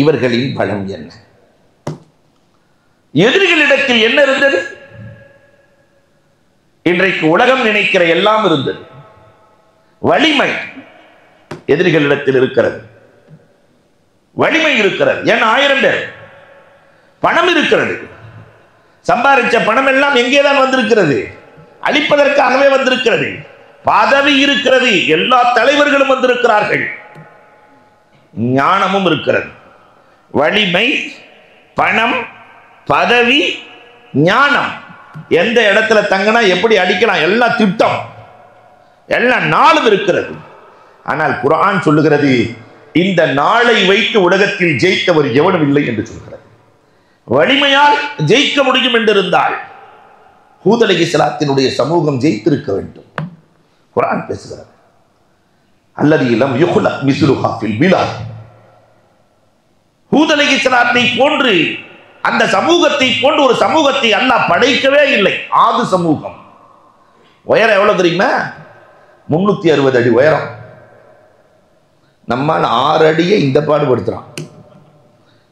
இவர்களின் பலம் என்ன? எதிரிகளிடத்தில் என்ன இருந்தது? இன்றைக்கு உலகம் நினைக்கிற எல்லாம் இருந்தது. வலிமை எதிரிகளிடத்தில் இருக்கிறது, வலிமை இருக்கிறது. ஏன்னா 1000 பேர், பணம் இருக்கிறது, சம்பாதிச்ச பணம் எல்லாம் எங்கேதான் வந்திருக்கிறது? அழிப்பதற்காகவே வந்திருக்கிறது. பதவி இருக்கிறது, எல்லா தலைவர்களும் வந்திருக்கிறார்கள். ஞானமும் இருக்கிறது. வலிமை, பணம், பதவி, ஞானம். எந்த இடத்துல தங்கினா எப்படி அடிக்கலாம், எல்லாம் திட்டம், எல்லாம் நாளும் இருக்கிறது. ஆனால் குர்ஆன் சொல்லுகிறது இந்த நாளை வைத்து உலகத்தில் ஜெயித்தவர் எவனும் இல்லை என்று சொல்கிறது. வலிமையால் ஜெயிக்க முடியும் என்றிருந்தால் ஹூத் அலைஹிஸ்ஸலாத்தினுடைய சமூகம் ஜெயித்திருக்க வேண்டும். குர்ஆன் பேசுகிறது அல்லதி லம் யுக்லக் மிஸ்லுஹா ஃபில் பிலாத். ஹூத் அலைஹிஸ்ஸலாத்தை போன்று அந்த சமூகத்தை போன்று ஒரு சமூகத்தை அல்லாஹ் படைக்கவே இல்லை. ஆது சமூகம் உயரம் எவ்வளவு தெரியுமா? 360 அடி உயரம். நம்மால் 6 அடியை இந்த பாடுபடுத்துறான்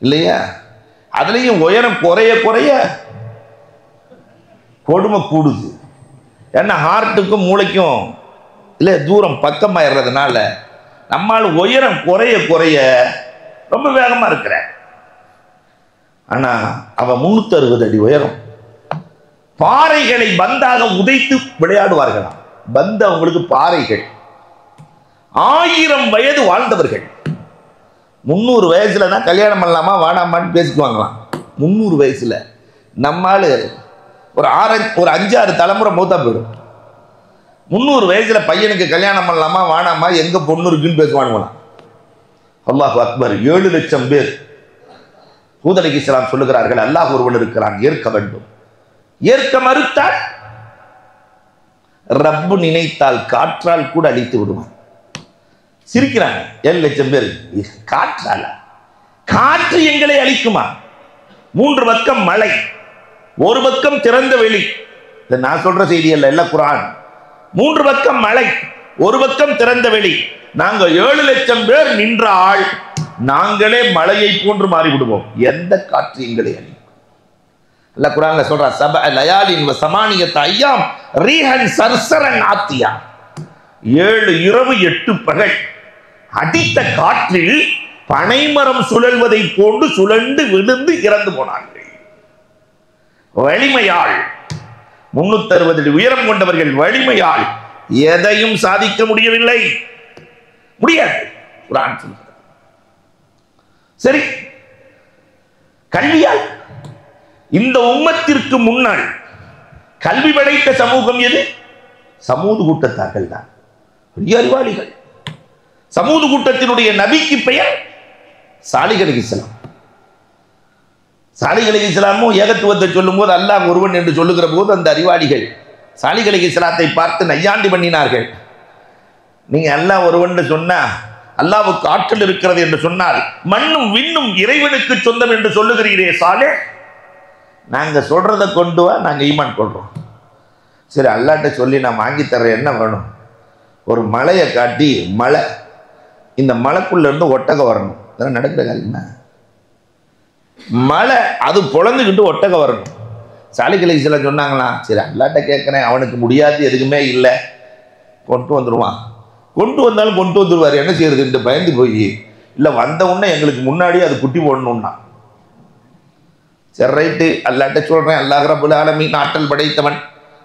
இல்லையா? அதுலயும் உயரம் குறைய குறைய கொடுமை கூடுது. ஏன்னா ஹார்ட்டுக்கும் மூளைக்கும் இல்லை தூரம் பக்கமாயிடுறதுனால நம்மால் உயரம் குறைய குறைய ரொம்ப வேகமா இருக்கிற. ஆனா அவன் 360 அடி உயரம். பாறைகளை பந்தாக உதைத்து விளையாடுவார்களாம். பந்து அவங்களுக்கு பாறைகள். 1000 வயது வாழ்ந்தவர்கள். 300 வயசுல தான் கல்யாணம் பண்ணலாமா வாடாமான்னு பேசிக்குவாங்களாம். 300 வயசுல நம்மால் ஒரு 5-6 தலைமுறை மூத்தா போயிடும். 300 வயசுல பையனுக்கு கல்யாணம் பண்ணலாமா வாடாமா எங்க பொண்ணு இருக்குன்னு பேசுவானுங்களாம். அல்லாஹ் அக்பர். 7 லட்சம் பேர். ஹூத் அலைஹிஸ்ஸலாம் சொல்லுகிறார்கள் அல்லாஹ் ஒருவன் இருக்கிறான், ஏற்க வேண்டும். ஏற்க மறுத்தால் ரப்பு நினைத்தால் காற்றால் கூட அழித்து விடுவான். சிரிக்கிறாங்க. 7 லட்சம் பேர். காற்றால? காற்று எங்களை அழிக்குமா? 3 பக்கம் மலை, ஒரு பக்கம் திறந்த வெளி. நான் சொல்ற செய்தி அல்ல, எல்லாம் குர்ஆன். 3 பக்கம் மலை, ஒரு பக்கம் திறந்த வெளி. நாங்க 7 லட்சம் பேர் நின்றால் நாங்களே மலையை போன்று மாறிவிடுவோம். எந்த காற்று எங்களை அழிக்கும்? அல்லாஹ் குர்ஆன்ல சொல்றா சபஅ லயாலின் வ ஸமானியத அய்யாம் ரீஹன் சர்சரன் ஆத்தியா. 7 இரவு 8 பகல் அடித்த காற்றில் பனைமரம் சுழல்வதை போன்று சுழண்டு விழுந்து இறந்து போனார்கள். வலிமையால் 360 அடி உயரம் கொண்டவர்கள் வலிமையால் எதையும் சாதிக்க முடியவில்லை. முடியாது. குர்ஆன் சொல்கிறது. சரி, கல்வியால் இந்த உம்மத்திற்கு முன்னால் கல்வி படைத்த சமூகம் எது? சமூது கூட்டத்தார்கள் தான். பெரிய அறிவாளிகள். சமூது கூட்டத்தினுடைய நபிக்கு பெயர் சாலிஹ் அலைஹிஸ்ஸலாம். சாலிஹ் அலைஹிஸ்ஸலாமும் ஏகத்துவத்தை சொல்லும் போது அல்லாஹ் ஒருவன் என்று சொல்லுகிற போது அந்த அறிவாளிகள் சாலிஹ் அலைஹிஸ்ஸலாத்தை பார்த்து நையாண்டி பண்ணினார்கள். நீங்க அல்லாஹ் ஒருவன் சொன்னா அல்லாஹ்வுக்கு ஆற்றல் இருக்கிறது என்று சொன்னால் மண்ணும் விண்ணும் இறைவனுக்கு சொந்தம் என்று சொல்லுகிறீரே சாலிஹ், நாங்க சொல்றதை கொண்டு வா, நாங்க ஈமான் கொள்றோம். சரி, அல்லாஹ்ட்ட சொல்லி நான் வாங்கி தர்றேன், என்ன வேணும்? ஒரு மலையை காட்டி, மலை, இந்த மலைக்குள்ள இருந்து ஒட்டகம் வரணும். இதெல்லாம் நடக்கிற காரியமா? மலை அது பொழந்துக்கிட்டு ஒட்டகம் வரணும். சாலிஹ் அலைஹிஸ்ஸலாம் சொன்னாங்களா, சரி அல்லாஹ்ட்ட கேட்கிறேன், அவனுக்கு முடியாது எதுக்குமே இல்லை, கொண்டு வந்துடுவான். கொண்டு வந்தாலும் கொண்டு வந்துடுவார். என்ன செய்யறது? பயந்து போய் இல்லை வந்த உடனே எங்களுக்கு முன்னாடியே அது குட்டி போடணும்னா. சரி ரைட்டு, அல்லாஹ்ட்ட சொல்றேன், அல்லாஹ் ரப்புல் ஆலமீன் ஆற்றல் படைத்தவன்,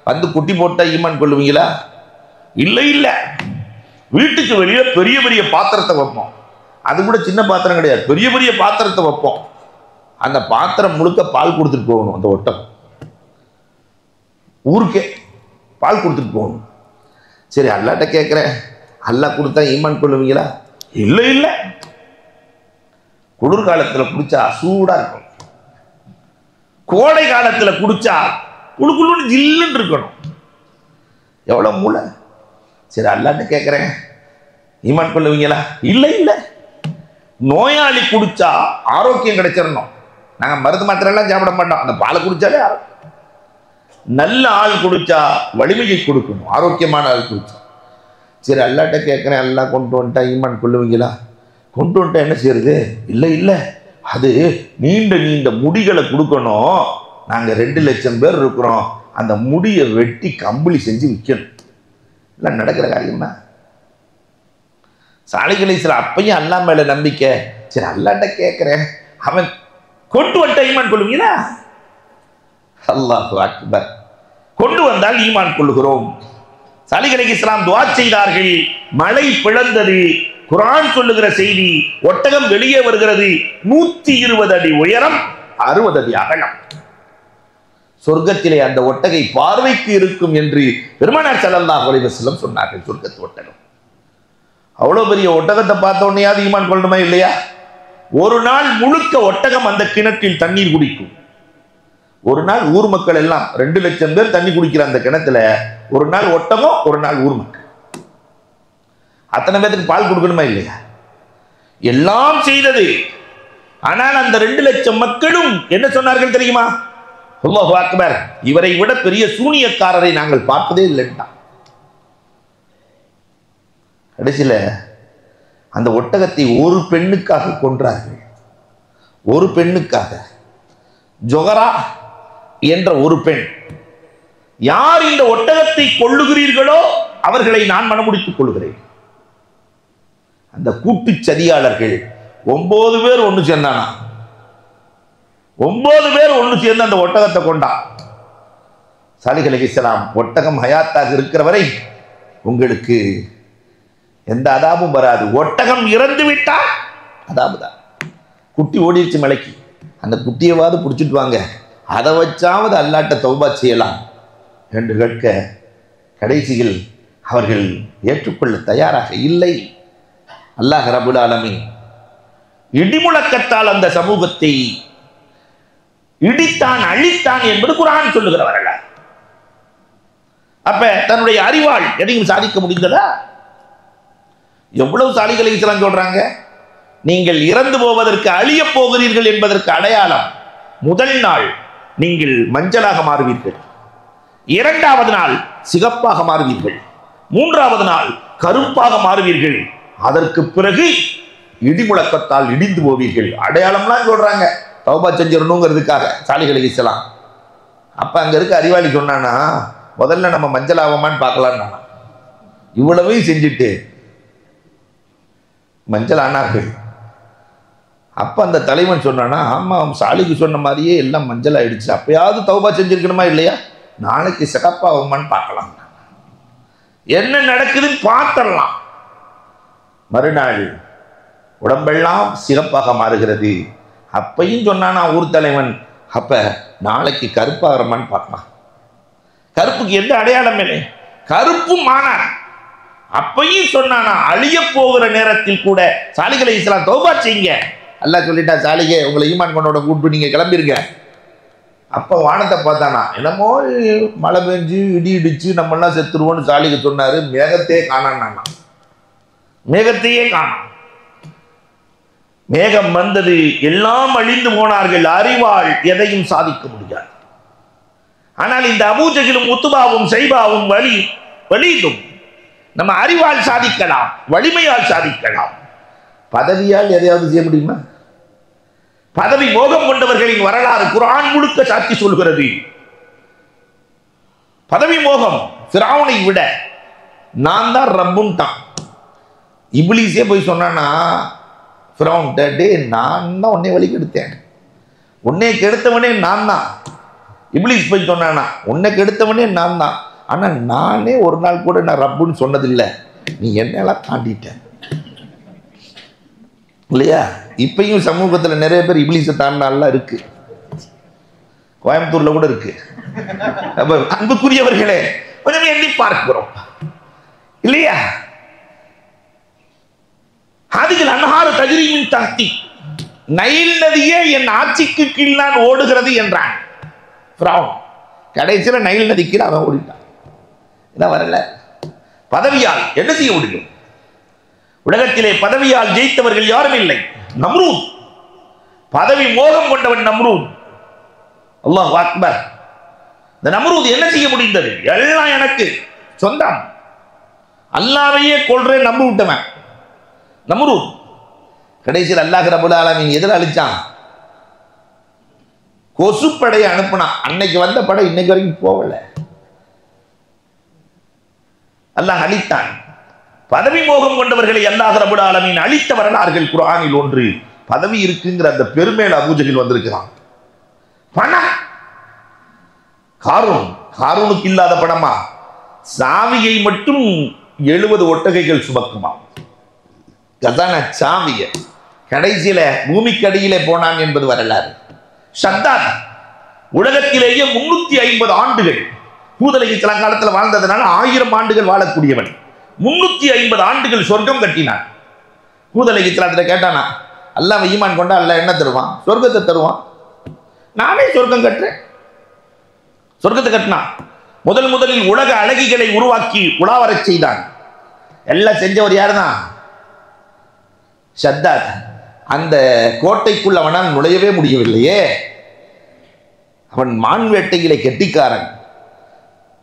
வந்து குட்டி போட்டா ஈமான் கொள்ளுவீங்களா? இல்லை இல்லை, வீட்டுக்கு வெளியே பெரிய பெரிய பாத்திரத்தை வைப்போம். அது கூட சின்ன பாத்திரம் கிடையாது, பெரிய பெரிய பாத்திரத்தை வைப்போம். அந்த பாத்திரம் முழுக்க பால் கொடுத்துட்டு போகணும். அந்த ஒட்டகம் ஊருக்கே பால் கொடுத்துட்டு போகணும். சரி அல்லாஹ்ட்ட கேட்கிறேன், அல்லாஹ் கொடுத்தா ஈமான் கொள்ளுவீங்களா? இல்லை இல்லை, குளிர்காலத்தில் குடிச்சா சூடா இருக்கும், கோடை காலத்தில் குடிச்சா குழுக்குள்ளுன்னு ஜில்லுன்னு இருக்கணும். எவ்வளவு மூளை! சரி அல்லாஹ்ட்ட கேட்கிறேன், ஈமான் கொள்ளுவீங்களா? இல்லை இல்லை, நோயாளி குடிச்சா ஆரோக்கியம் கிடைச்சிடணும். நாங்கள் மருந்து மாத்திரை எல்லாம் சாப்பிட மாட்டோம், அந்த பாலை குடிச்சாலே நல்ல ஆள் குடிச்சா வலிமையை கொடுக்கணும், ஆரோக்கியமான ஆள் குடிச்சா. சரி அல்லாஹ்ட்ட கேட்குறேன், அல்லாஹ் கொண்டு வந்துட்டா ஈமான் கொள்ளுவீங்களா? கொண்டு வந்துட்டா என்ன செய்யறது? இல்லை இல்லை, அது நீண்ட நீண்ட முடிகளை கொடுக்கணும். நாங்கள் 2 லட்சம் பேர் இருக்கிறோம், அந்த முடியை வெட்டி கம்பளி செஞ்சு விற்கணும். இல்லை நடக்கிற காரியம்னா? சாலிஹ் அலைஹிஸ்ஸலாம் அப்பையும் அல்லாஹ் மேல நம்பிக்கை. சரி அல்லாஹ்ட்ட கேட்கிறேன், அவன் கொண்டு வந்த ஈமான் கொள்ளுவீங்களா? அல்லாஹு அக்பர். கொண்டு வந்தால் ஈமான் கொள்ளுகிறோம். சாலிஹ் அலைஹிஸ்ஸலாம் துஆ செய்தார்கள், மலை பிளந்தது. குர்ஆன் சொல்லுகிற செய்தி, ஒட்டகம் வெளியே வருகிறது. 120 அடி உயரம், 60 அடி அகலம். சொர்க்கத்திலே அந்த ஒட்டகை பார்வைக்கு இருக்கும் என்று பெருமானார் ஸல்லல்லாஹு அலைஹி வஸல்லம் சொன்னார்கள். சொர்க்கத்து ஒட்டகம் அவ்வளவு பெரிய ஒட்டகத்தை பார்த்த உடனேயாவது ஈமான் கொள்ளணுமா இல்லையா? ஒரு நாள் முழுக்க ஒட்டகம் அந்த கிணற்றில் தண்ணீர் குடிக்கும். ஒரு நாள் ஊர் மக்கள் எல்லாம் 2 லட்சம் பேர் தண்ணி குடிக்கிற அந்த கிணத்துல ஒரு நாள் ஒட்டகம், ஒரு நாள் ஊர் மக்கள். அத்தனை பேருக்கு பால் கொடுக்கணுமா இல்லையா? எல்லாம் செய்தது. ஆனால் அந்த 2 லட்சம் மக்களும் என்ன சொன்னார்கள் தெரியுமா? அல்லாஹு அக்பர், இவரை விட பெரிய சூனியக்காரரை நாங்கள் பார்த்ததே இல்லைன்னா. கடைசியில் அந்த ஒட்டகத்தை ஒரு பெண்ணுக்காக கொன்றார்கள். ஒரு பெண்ணுக்காக. ஜொஹரா என்ற ஒரு பெண். யார் இந்த ஒட்டகத்தை கொள்ளுகிறீர்களோ அவர்களை நான் மனமுடித்துக் கொள்கிறேன். அந்த கூட்டு சதியாளர்கள் 9 பேர் ஒன்று சேர்ந்தானா? 9 பேர் ஒன்று சேர்ந்து அந்த ஒட்டகத்தை கொண்டா. சாலிஹ் அலைஹிஸ்ஸலாம், ஒட்டகம் ஹயாத்தாக இருக்கிற வரை உங்களுக்கு எந்த அதாபும் வராது. ஒட்டகம் இறந்து விட்டால் அதாபு தான். குட்டி ஓடிடுச்சு மலைக்கு, அந்த குட்டியவாது பிடிச்சிட்டு வாங்க, அதை வச்சாவது அல்லாட்ட தௌபா செய்யலாம் என்று கேட்க கடைசியில் அவர்கள் ஏற்றுக்கொள்ள தயாராக இல்லை. அல்லாஹ் ரப்புல் ஆலமீன் இடிமுழக்கத்தால் அந்த சமூகத்தை இடித்தான், அழித்தான் என்பது குர்ஆன் சொல்லுகிற வரலாறு. அப்ப தன்னுடைய அறிவால் எதையும் சாதிக்க முடிந்ததா? எவ்வளவு சாலிகளை சொல்றாங்க. நீங்கள் இறந்து போவதற்கு, அழிய போகிறீர்கள் என்பதற்கு அடையாளம், முதல் நாள் நீங்கள் மஞ்சளாக மாறுவீர்கள், 2வது நாள் சிகப்பாக மாறுவீர்கள், 3வது நாள் கருப்பாக மாறுவீர்கள், அதற்கு பிறகு இடிமுழக்கத்தால் இடிந்து போவீர்கள். அடையாளம்லாம் சொல்றாங்க தௌபா செஞ்சிடணுங்கிறதுக்காக சாலிஹ் அலைஹிஸ்ஸலாம். அப்ப அங்க இருக்க அறிவாளி சொன்னானா, முதல்ல நம்ம மஞ்சள் ஆவோமான்னு பார்க்கலான்னா. இவ்வளவையும் செஞ்சுட்டு மஞ்சள் ஆனார்கள். அப்ப அந்த தலைவன் சொன்னானா, ஆமா சாலிஹ் சொன்ன மாதிரியே எல்லாம் மஞ்சள் ஆயிடுச்சு, அப்பயாவது தௌபா செஞ்சிருக்கணுமா இல்லையா, நாளைக்கு சிகப்பாகுமான்னு பார்க்கலாம், என்ன நடக்குதுன்னு பார்த்துடலாம். மறுநாள் உடம்பெல்லாம் சிகப்பாக மாறுகிறது. அப்பையும் சொன்னானா ஊர் தலைவன், அப்ப நாளைக்கு கருப்பாகிறமான்னு பார்க்கலாம். கருப்புக்கு எந்த அடையாளம் இல்லை, கருப்பும் ஆனார். அப்பையும் சொன்னானா அழிய போகிற நேரத்தில் கூட சாலிஹ் அலைஹிஸ்ஸலாம் தௌபா செய்யுங்க. அல்லாஹ் சொல்லிட்டா, சாலிஹே உங்களை ஈமான் கொண்டோட கூப்பிட்டு நீங்க கிளம்பிருங்க. அப்ப வானத்தை பார்த்தானா, என்னமோ மழை பெஞ்சு இடி இடிச்சு நம்ம எல்லாம் செத்துருவோம்னு சாலிஹ் சொன்னாரு. மேகத்தையே காணான். மேகத்தையே காணாம். மேகம் வந்தது, எல்லாம் அழிந்து போனார்கள். அறிவால் எதையும் சாதிக்க முடியாது. ஆனால் இந்த அபூஜஹிலும் உத்பாவும் ஷைபாவும் வலீதும் நம்ம அறிவால் சாதிக்கலாம், வலிமையால் சாதிக்கலாம். பதவியால் எதையாவது செய்ய முடியுமா? பதவி மோகம் கொண்டவர்களின் வரலாறு குர்ஆன் முழுக்க சாட்சி சொல்கிறது. பதவி மோகம். ஃபிரௌனை விட நான் தான் ரப்புன்ட்டான். இப்லீஸே போய் சொன்னானா ஃபிரௌன், டே நான் தான் உன்னை வழி கெடுத்தேன், உன்னை கெடுத்தவனே நான் தான். இப்லீஸ் போய் சொன்னானா, உன்னை கெடுத்தவனே நான் தான், ஆனா நானே ஒரு நாள் கூட நான் ரப்புன்னு சொன்னதில்லை, நீ என்னெல்லாம் தாண்டிட்ட இல்லையா? இப்பயும் சமூகத்தில் நிறைய பேர் இப்லீஸை தாண்டினாலாம் இருக்கு. கோயம்புத்தூர்ல கூட இருக்கு. அன்புக்குரியவர்களே, கொஞ்சம் எண்ணி பார்க்கிறோம் இல்லையா? அதுகள் அன்ஹாரு தஜ்ரீமின் தஹ்தி, நைல் நதியே என் ஆட்சிக்கு கீழ் நான் ஓடுகிறது என்றான் ஃபிரௌன். கடைசியில் நைல் நதி கீழே அவன் ஓடிட்டான். இதான் வரல. பதவியால் என்ன செய்ய முடியும்? உலகத்திலே பதவியால் ஜெயித்தவர்கள் யாரும் இல்லை. நம்ரூத், பதவி மோகம் கொண்டவன் நம்ரூத். அல்லாஹ் அக்பர். இந்த நம்ரூத் என்ன செய்ய முடிந்தது? எல்லாம் எனக்கு சொந்தம், அல்லாஹ்வையே கொல்றேன் நம்பி விட்டவன் நம்ரூத். கடைசியில் அல்லாஹ் ரப்பல் ஆலமீன் எதிர அழிச்சான். கொசுப்படையை அனுப்புனான். அன்னைக்கு வந்த படை இன்னைக்கு வரைக்கும் போகல. அல்லாஹ் அழித்தான். பதவி மோகம் கொண்டவர்களை அல்லாஹ் ரப்பல் ஆலமீன் அழித்த வரலாறுகள் குர்ஆனில் ஒன்று. பதவி இருக்குங்கிற அந்த பெருமையில அபூஜஹில் வந்திருக்கிறான். பணம், காரூனுக்கு இல்லாத பணமா? சாவியை மட்டும் 70 ஒட்டகைகள் சுமக்குமா. கதான சாவிய கடைசியில பூமிக்கு அடியிலே போனான் என்பது வரலாறு. ஷத்தாத் உலகத்திலேயே 350 ஆண்டுகள் பூதலைக்கு சில காலத்தில் வாழ்ந்ததுனால 1000 ஆண்டுகள் வாழக்கூடியவன். 350 ஆண்டுகள் சொர்க்கம் கட்டினான். ஹூத் அலைஹிஸ்ஸலாத்துல கேட்டானா, அல்லாஹ் ஈமான் கொண்டா அல்லாஹ் என்ன தருவான்? சொர்க்கத்தை தருவான். நானே சொர்க்கம் கட்டுறேன். சொர்க்கத்தை கட்டினான். முதலில் உலக அழகிகளை உருவாக்கி உலாவரச் செய்தான். எல்லாம் செஞ்சவர் யாருதான்? ஷத்தாத். அந்த கோட்டைக்குள் அவனால் நுழையவே முடியவில்லையே. அவன் மான் வேட்டையிலே கெட்டிக்காரன்.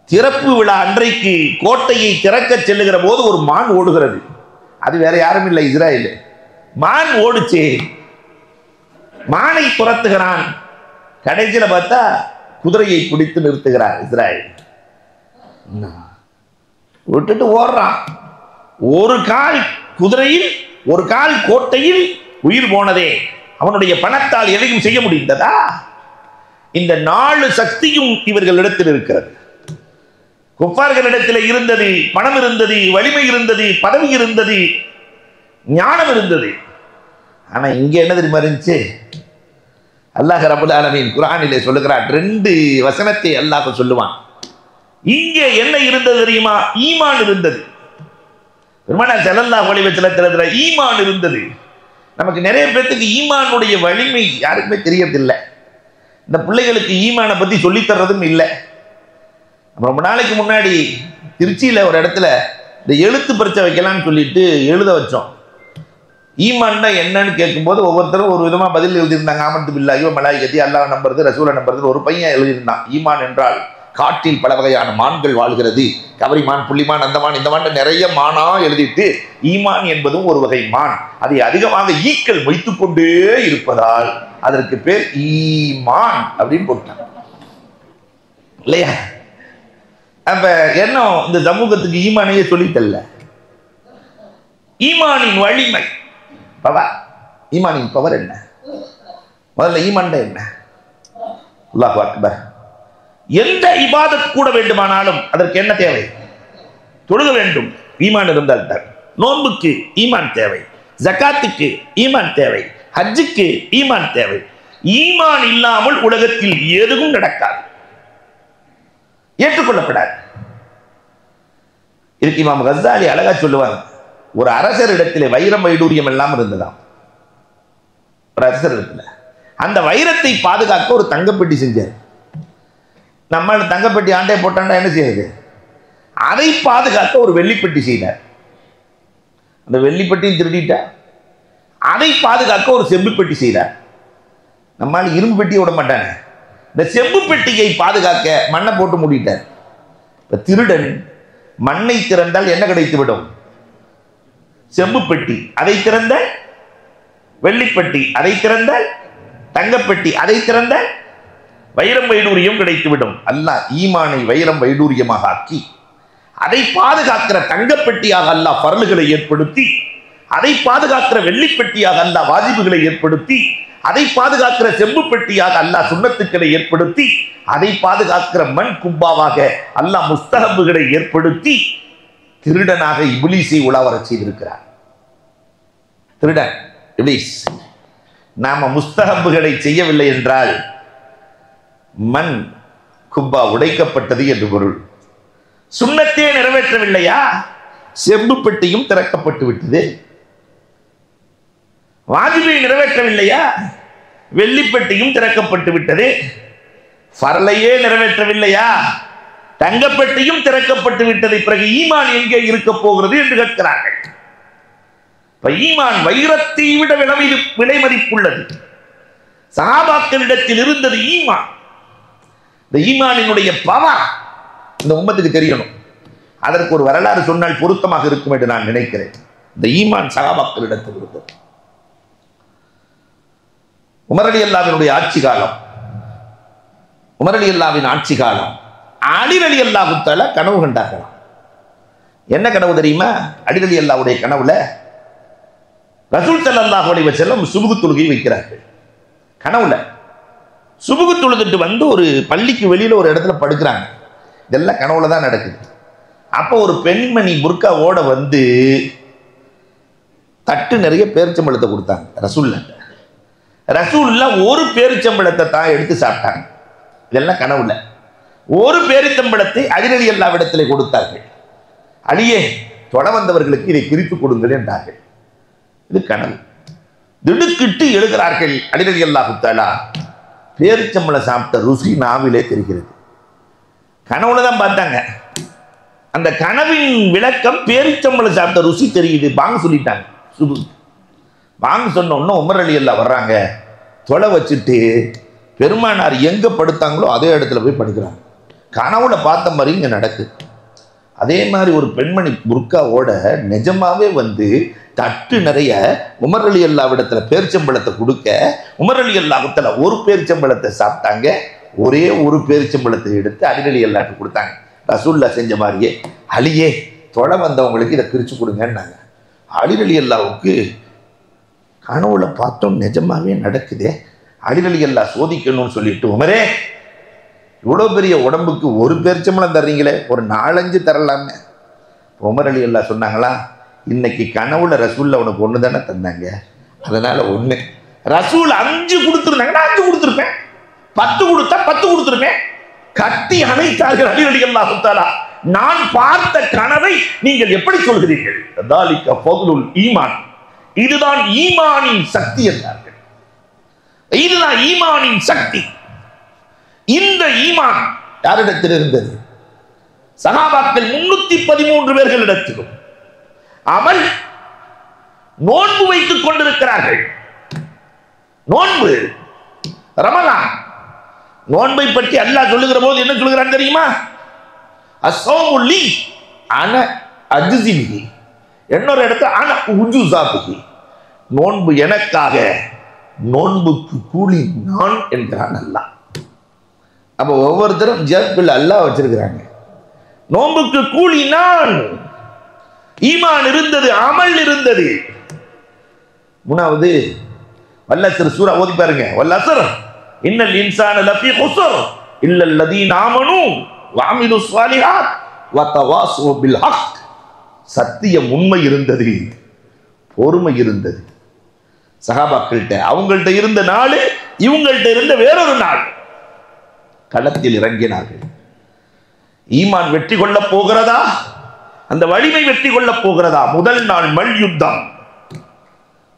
திறப்பு விழா அன்றைக்கு கோட்டையை திறக்க செல்லுகிற போது ஒரு மான் ஓடுகிறது. அது வேற யாரும் இல்லை, இஸ்ராயேல். மான் ஓடுச்சு. மானை துரத்துகிறான். கடைசியில் பார்த்தா குதிரையை பிடித்து நிறுத்துகிறார் இஸ்ராயேல். விட்டுட்டு ஓடுறான். ஒரு கால் குதிரையில், ஒரு கால் கோட்டையில் உயிர் போனதே. அவனுடைய பணத்தால் எதையும் செய்ய முடிந்ததா? இந்த 4 சக்தியும் இவர்களிடத்தில் இருக்கிறது. குஃபார்களிடத்தில் இருந்தது. பணம் இருந்தது, வலிமை இருந்தது, பதவி இருந்தது, ஞானம் இருந்தது. ஆனா இங்க என்ன தெரியுமா இருந்துச்சு? அல்லாஹ் ரப்பல் ஆலமீன் குர்ஆனிலே சொல்லுகிறான். 2 வசனத்தை அல்லாஹ் சொல்லுவான். இங்கே என்ன இருந்தது தெரியுமா? ஈமான் இருந்தது. பெருமானார் ஸல்லல்லாஹு அலைஹி வஸல்லம் ஈமான் இருந்தது. நமக்கு நிறைய பேருக்கு ஈமானுடைய வலிமை யாருக்குமே தெரியறதில்லை. இந்த பிள்ளைகளுக்கு ஈமானை பத்தி சொல்லித் தர்றதும் இல்லை. ரொம்ப நாளைக்கு முன்னாடி திருச்சியில் ஒரு இடத்துல இந்த எழுத்து பரீட்சை வைக்கலாம்னு சொல்லிட்டு எழுத வச்சோம். ஈமான்னா என்னன்னு கேட்கும்போது ஒவ்வொருத்தரும் ஒரு விதமாக பதில் எழுதியிருந்தாங்க. ஆமன்து பில்லாஹி வ மலாயிகத்தி, அல்லாஹ் நம்புறது, ரசூலை நம்புறது. ஒரு பையன் எழுதியிருந்தான், ஈமான் என்றால் காட்டில் பல வகையான மான்கள் வாழ்கிறது, கவரிமான், புள்ளிமான், அந்த மான், இந்த மான், நிறைய மானா எழுதிட்டு ஈமான் என்பதும் ஒரு வகை மான், அதை அதிகமாக ஈக்கள் வைத்துக் கொண்டே இருப்பதால் அதற்கு பேர் ஈமான் அப்படின்னு போட்டான் இல்லையா? அப்ப என்ன இந்த சமூகத்துக்கு ஈமானையே சொல்லித்தல்ல. ஈமானின் வலிமை பவர், ஈமானின் பவர் என்ன? முதல்ல ஈமான் என்ன? அல்லாஹ் அக்பர். எந்த இபாதத் கூட வேண்டுமானாலும் அதற்கு என்ன தேவை? தொழுக வேண்டும், ஈமான் இருந்தால் தான். நோன்புக்கு ஈமான் தேவை, ஜகாத்துக்கு ஈமான் தேவை, ஹஜ்ஜுக்கு ஈமான் தேவை. ஈமான் இல்லாமல் உலகத்தில் எதுவும் நடக்காது, ஏற்றுக்கொள்ளப்படாது. இதுக்கு இமாம் கஸ்ஸாலி அழகா சொல்லுவாங்க. ஒரு அரசர் இடத்திலே வைரம் வைடூரியம் எல்லாம் இருந்ததாம். ஒரு அரசர் இடத்துல அந்த வைரத்தை பாதுகாக்க ஒரு தங்கப்பெட்டி செஞ்சார். நம்ம தங்கப்பெட்டி ஆண்டே போட்டாண்டா என்ன செய்யுது? அதை பாதுகாக்க ஒரு வெள்ளிப்பெட்டி செய்தார். அந்த வெள்ளிப்பெட்டியும் திருடிட்டா. அதை பாதுகாக்க ஒரு செம்பு பெட்டி செய்தார். நம்மால் இரும்பு பெட்டியை விட மாட்டாங்க. இந்த செம்பு பெட்டியை பாதுகாக்க மண்ணை போட்டு மூடிட்டார். திருடன் மண்ணை திறந்தால் என்ன கிடைத்து விடும்? செம்பு பெட்டி. அதை திறந்தால் வெள்ளிப்பெட்டி, அதை திறந்தால் தங்கப்பெட்டி, அதை திறந்தால் வைரம் வைடூரியம் கிடைத்துவிடும். அல்லாஹ் ஈமானை வைரம் வைடூரியமாக ஆக்கி அதை பாதுகாக்கிற தங்கப்பெட்டியாக அல்லாஹ் பரலுகளை ஏற்படுத்தி, அதை பாதுகாக்கிற வெள்ளிப்பெட்டியாக அல்லாஹ் வாஜிபுகளை ஏற்படுத்தி, அதை பாதுகாக்கிற செம்பு பெட்டியாக அல்லாஹ் சுன்னத்துக்களை ஏற்படுத்தி, அதை பாதுகாக்கிற மண் குப்பாவாக அல்லாஹ் முஸ்தஹபுகளை ஏற்படுத்தி திருடனாக இப்லீஸை உலாவரச் செய்திருக்கிறார். திருடன் இப்லீஸ். நாம முஸ்தஹபுகளை செய்யவில்லை என்றால் மண் குப்பா உடைக்கப்பட்டது என்று பொருள். சுன்னத்தே நிறைவேற்றவில்லையா? செம்பு பெட்டியும் திறக்கப்பட்டு விட்டது. வாஜிபை நிறைவேற்றவில்லையா? வெள்ளிப்பெட்டியும் திறக்கப்பட்டு விட்டது. ஃபர்லையே நிறைவேற்றவில்லையா? தங்கப்பெட்டியும் திறக்கப்பட்டு விட்டது. பிறகு ஈமான் எங்கே இருக்க போகிறது என்று கேட்கிறார்கள். ஈமான் வைரத்தை விட விலை மதிப்புள்ளது. சஹாபாக்களிடத்தில் இருந்தது ஈமான். இந்த ஈமானினுடைய பவர் இந்த உம்மத்துக்கு தெரியணும். அதற்கு ஒரு வரலாறு சொன்னால் பொருத்தமாக இருக்கும் என்று நான் நினைக்கிறேன். இந்த ஈமான் சஹாபாக்களிடத்தில் இருந்தது. உமர் ரலியல்லாஹுவினுடைய ஆட்சி காலம், உமர் ரலியல்லாஹுவின் ஆட்சி காலம், அலி ரலியல்லாஹு தஆலா கனவு கண்டார்களாம். என்ன கனவு தெரியுமா? அலி ரலியல்லாஹுடைய கனவுல ரசூல் ஸல்லல்லாஹு அலைஹி வஸல்லம் சுபுஹ் தொழுகை வைக்கிறார்கள். கனவுல சுபுஹ் தொழுதுட்டு வந்து ஒரு பள்ளிக்கு வெளியில ஒரு இடத்துல படுக்கிறாங்க. இதெல்லாம் கனவுல தான் நடக்குது. அப்போ ஒரு பெண்மணி புர்காவோட வந்து தட்டு நிறைய பேரிச்சம்பழத்தை கொடுத்தாங்க ரசூலுல்லாஹ். ரசூலுல்லாஹ் ஒரு பேரிச்சம்பழத்தை தான் எடுத்து சாப்பிட்டாங்க. இதெல்லாம் கனவுல. ஒரு பேரிச்சம்பழத்தை அலி ரலியல்லாஹு இடத்திலே கொடுத்தார்கள். அலியே, தொட வந்தவர்களுக்கு இதை பிரித்து கொடுங்கள் என்றார்கள். இது கனவு. திடுக்கிட்டு எழுகிறார்கள். அலி ரலியல்லாஹு தஆலா பேரிச்சம்பழம் சாப்பிட்ட ருசி நாவிலே தெரிகிறது. கனவுல தான் பார்த்தாங்க. அந்த கனவின் விளக்கம் பேரிச்சம்பழம் சாப்பிட்ட ருசி தெரியுது. வாங்க சொல்லிட்டாங்க. வாங்க சொன்ன உடனே உமர் ரலியல்லாஹு வர்றாங்க. தொலை வச்சுட்டு பெருமானார் எங்க படுத்தாங்களோ அதே இடத்துல போய் படுக்கிறாங்க. கனவுல பார்த்த மாதிரி இங்க நடக்குது. அதே மாதிரி ஒரு பெண்மணி புர்காவோட நிஜமாவே வந்து தட்டு நிறைய உமர் ரலியல்லாஹுவிடத்துல பேரிச்சம்பழத்தை கொடுக்க, உமர் ரலியல்லாஹு ஒரு பேரிச்சம்பழத்தை சாப்பிட்டாங்க. ஒரே ஒரு பேரிச்சம்பழத்தை எடுத்து அலி ரலியல்லாஹு கொடுத்தாங்க. ரசூலுல்லாஹ் செஞ்ச மாதிரியே அலியே தொலை வந்தவங்களுக்கு இதை பிரிச்சு கொடுங்கன்னாங்க. அலி ரலியல்லாஹுக்கு கனவுல பார்த்தோம் நிஜமாவே நடக்குதே. அலி ரலியல்லாஹு சோதிக்கணும்னு சொல்லிட்டு, உமரே இவ்வளோ பெரிய உடம்புக்கு ஒரு பேரிச்சம்பழம் தர்றீங்களே, ஒரு 4-5 தரலாமே. உமர் ரலியல்லாஹு சொன்னாங்களா, இன்னைக்கு கனவுல ரசூல்ல உனக்கு 1 தானே தந்தாங்க, அதனால 1. ரசூல் 5 கொடுத்துருந்தாங்கன்னா 5 கொடுத்துருப்பேன், 10 கொடுத்தா 10 கொடுத்துருப்பேன். கட்டி அணைத்தார்கள் அலி ரலியல்லாஹு தஆலா. நான் பார்த்த கனவை நீங்கள் எப்படி சொல்கிறீர்கள்? ததாலிக ஃபதுலுல் ஈமான், இதுதான் ஈமானின் சக்தி என்றார்கள். இதுதான் ஈமானின் சக்தி. இந்த ஈமான் யாரிடத்தில் இருந்தது? சஹாபாக்கள் 313 பேர்களிடத்திலும். அமல் நோன்பு வைத்துக் கொண்டிருக்கிறார்கள். நோன்பு ரமலான் நோன்பை பற்றி அல்லாஹ் சொல்லுகிற போது என்ன சொல்கிறான் தெரியுமா? அஸ்ஸௌமு லீ அன அஜ்ஸிபிஹி, இன்னொரு இடத்துல அன உஜுஸாபிஹி, நோன்பு எனக்காக, நோன்புக்கு கூலி நான் என்கிறான் அல்லாஹ். அப்ப ஒவ்வொருத்தரும் ஜப்பில் அல்லாஹ் வச்சிருக்கிறாங்க. நோன்புக்கு கூலி நான். ஈமான் இருந்தது, அமல் இருந்தது. 3வது வல்லஸ்ர் சூரா ஓதி பாருங்க. வல்லஸ்ர் இன்னல் இன்சான லஃபீ குஸ்ர் இல்லல் லதீன ஆமனூ வஅமிலுஸ் ஸாலிஹாத் வதவாஸூ பில் ஹக். சத்தியம், உண்மை இருந்தது, பொறுமை இருந்தது. சஹாபாக்கள்கிட்ட அவங்கள்ட்ட இருந்த நாள் இவங்கள்ட்ட இருந்த வேறொரு நாள். களத்தில் இறங்கினார்கள். ஈமான் வெற்றி கொள்ள போகிறதா? அந்த வலிமை வெற்றி கொள்ள போகிறதா? முதல் நாள் மல்யுத்தம்.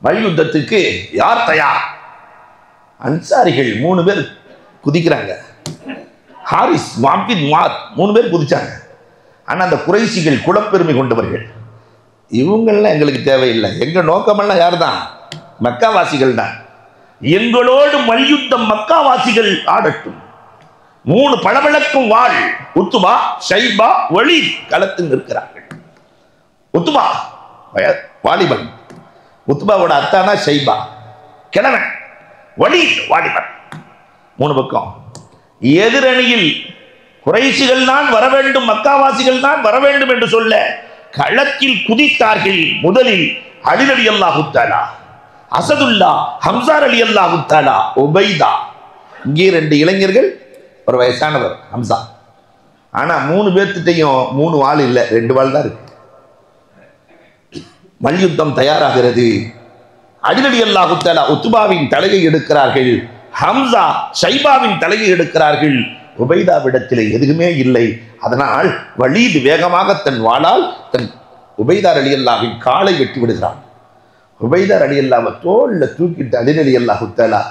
மல்யுத்தத்துக்கு யார் தயார்? அன்சாரிகள் 3 பேர் குதிக்கிறாங்க. ஹாரிஸ், முஅப்பித், முஆத் 3 பேர் குதிச்சாங்க. ஆனா அந்த குறைஷிகள் குலப்பெருமை கொண்டவர்கள். இவங்கெல்லாம் எங்களுக்கு தேவையில்லை, எங்க நோக்கமெல்லாம் யார் தான்? மக்காவாசிகள் தான். எங்களோடு மல்யுத்தம் மக்காவாசிகள் ஆடட்டும். 3 பளபளக்கும் வாள். உத்துபா, ஷைபா, வலீத் களத்தில் நிற்கிறார்கள். உத்துபா வாலிபன், உத்துபாவோட அத்தானா ஷைபா கிழவன், வலீத் வாலிபன். 3 பக்கம். எதிரணியில் குறைஷிகள் தான் வர வேண்டும், மக்காவாசிகள் தான் வர வேண்டும் என்று சொல்ல களத்தில் குதித்தார்கள். முதலில் அலி ரலியல்லாஹு தஆலா, அசதுல்லா, ஹம்ஸா ரலியல்லாஹு தஆலா, உபைதா. இங்கே 2 இளைஞர்கள், ஒரு வயசானவர் ஹம்சா. ஆனா 3 பேர்த்திட்டையும் 3 வாள் இல்லை, 2 வாள் தான் இருக்கு. மல்யுத்தம் தயாராகிறது. அலி ரலியல்லாஹு தஆலா உத்பாவின் தலையை எடுக்கிறார்கள். ஹம்சா ஷைபாவின் தலையை எடுக்கிறார்கள். உபைதாவிடத்தில் எதுவுமே இல்லை. அதனால் வலீத் வேகமாக தன் வாளால் தன் உபைதா ரலியல்லாஹுவின் காலை வெட்டி விடுகிறான். உபைதா ரலியல்லாஹு தோல்ல தூக்கிட்டு அலி ரலியல்லாஹு தஆலா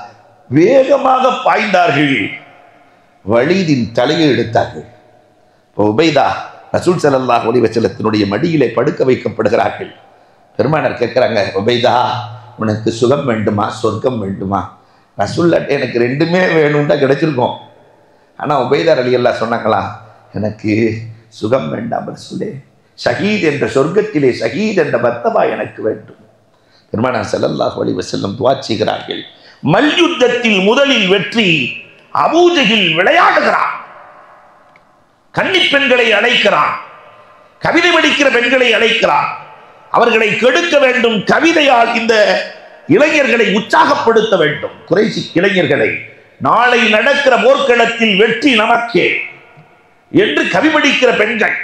வேகமாக பாய்ந்தார்கள். வலீதின் தலையை எடுத்தார்கள். இப்போ உபைதா ரசூல் ஸல்லல்லாஹு அலைஹி வஸல்லத்தினுடைய மடியிலே படுக்க வைக்கப்படுகிறார்கள். பெருமானார் கேட்கிறாங்க, உபைதா உனக்கு சுகம் வேண்டுமா, சொர்க்கம் வேண்டுமா? ரசூலுல்லாஹ் எனக்கு 2மே வேணும்னா கிடைச்சிருக்கோம். ஆனா உபைதா ரலியல்லாஹு சொன்னாங்களா, எனக்கு சுகம் வேண்டாம் ரசூலே, ஷஹீத் என்ற சொர்க்கத்திலே ஷஹீத் என்ற மர்தபா எனக்கு வேண்டும். பெருமானார் ஸல்லல்லாஹு அலைஹி வஸல்லம் துஆ செய்கிறார்கள். மல்யுத்தத்தில் முதலில் வெற்றி. அபூஜஹில் விளையாடுகிறான், கன்னி பெண்களை அழைக்கிறான், கவிதை படிக்கிற பெண்களை அழைக்கிறான், அவர்களை கெடுக்க வேண்டும். கவிதையால் இந்த இளைஞர்களை உற்சாகப்படுத்த வேண்டும். குறைஷி இளைஞர்களை, நாளை நடக்கிற போர்க்களத்தில் வெற்றி நமக்கே என்று கவி படிக்கிற பெண்கள்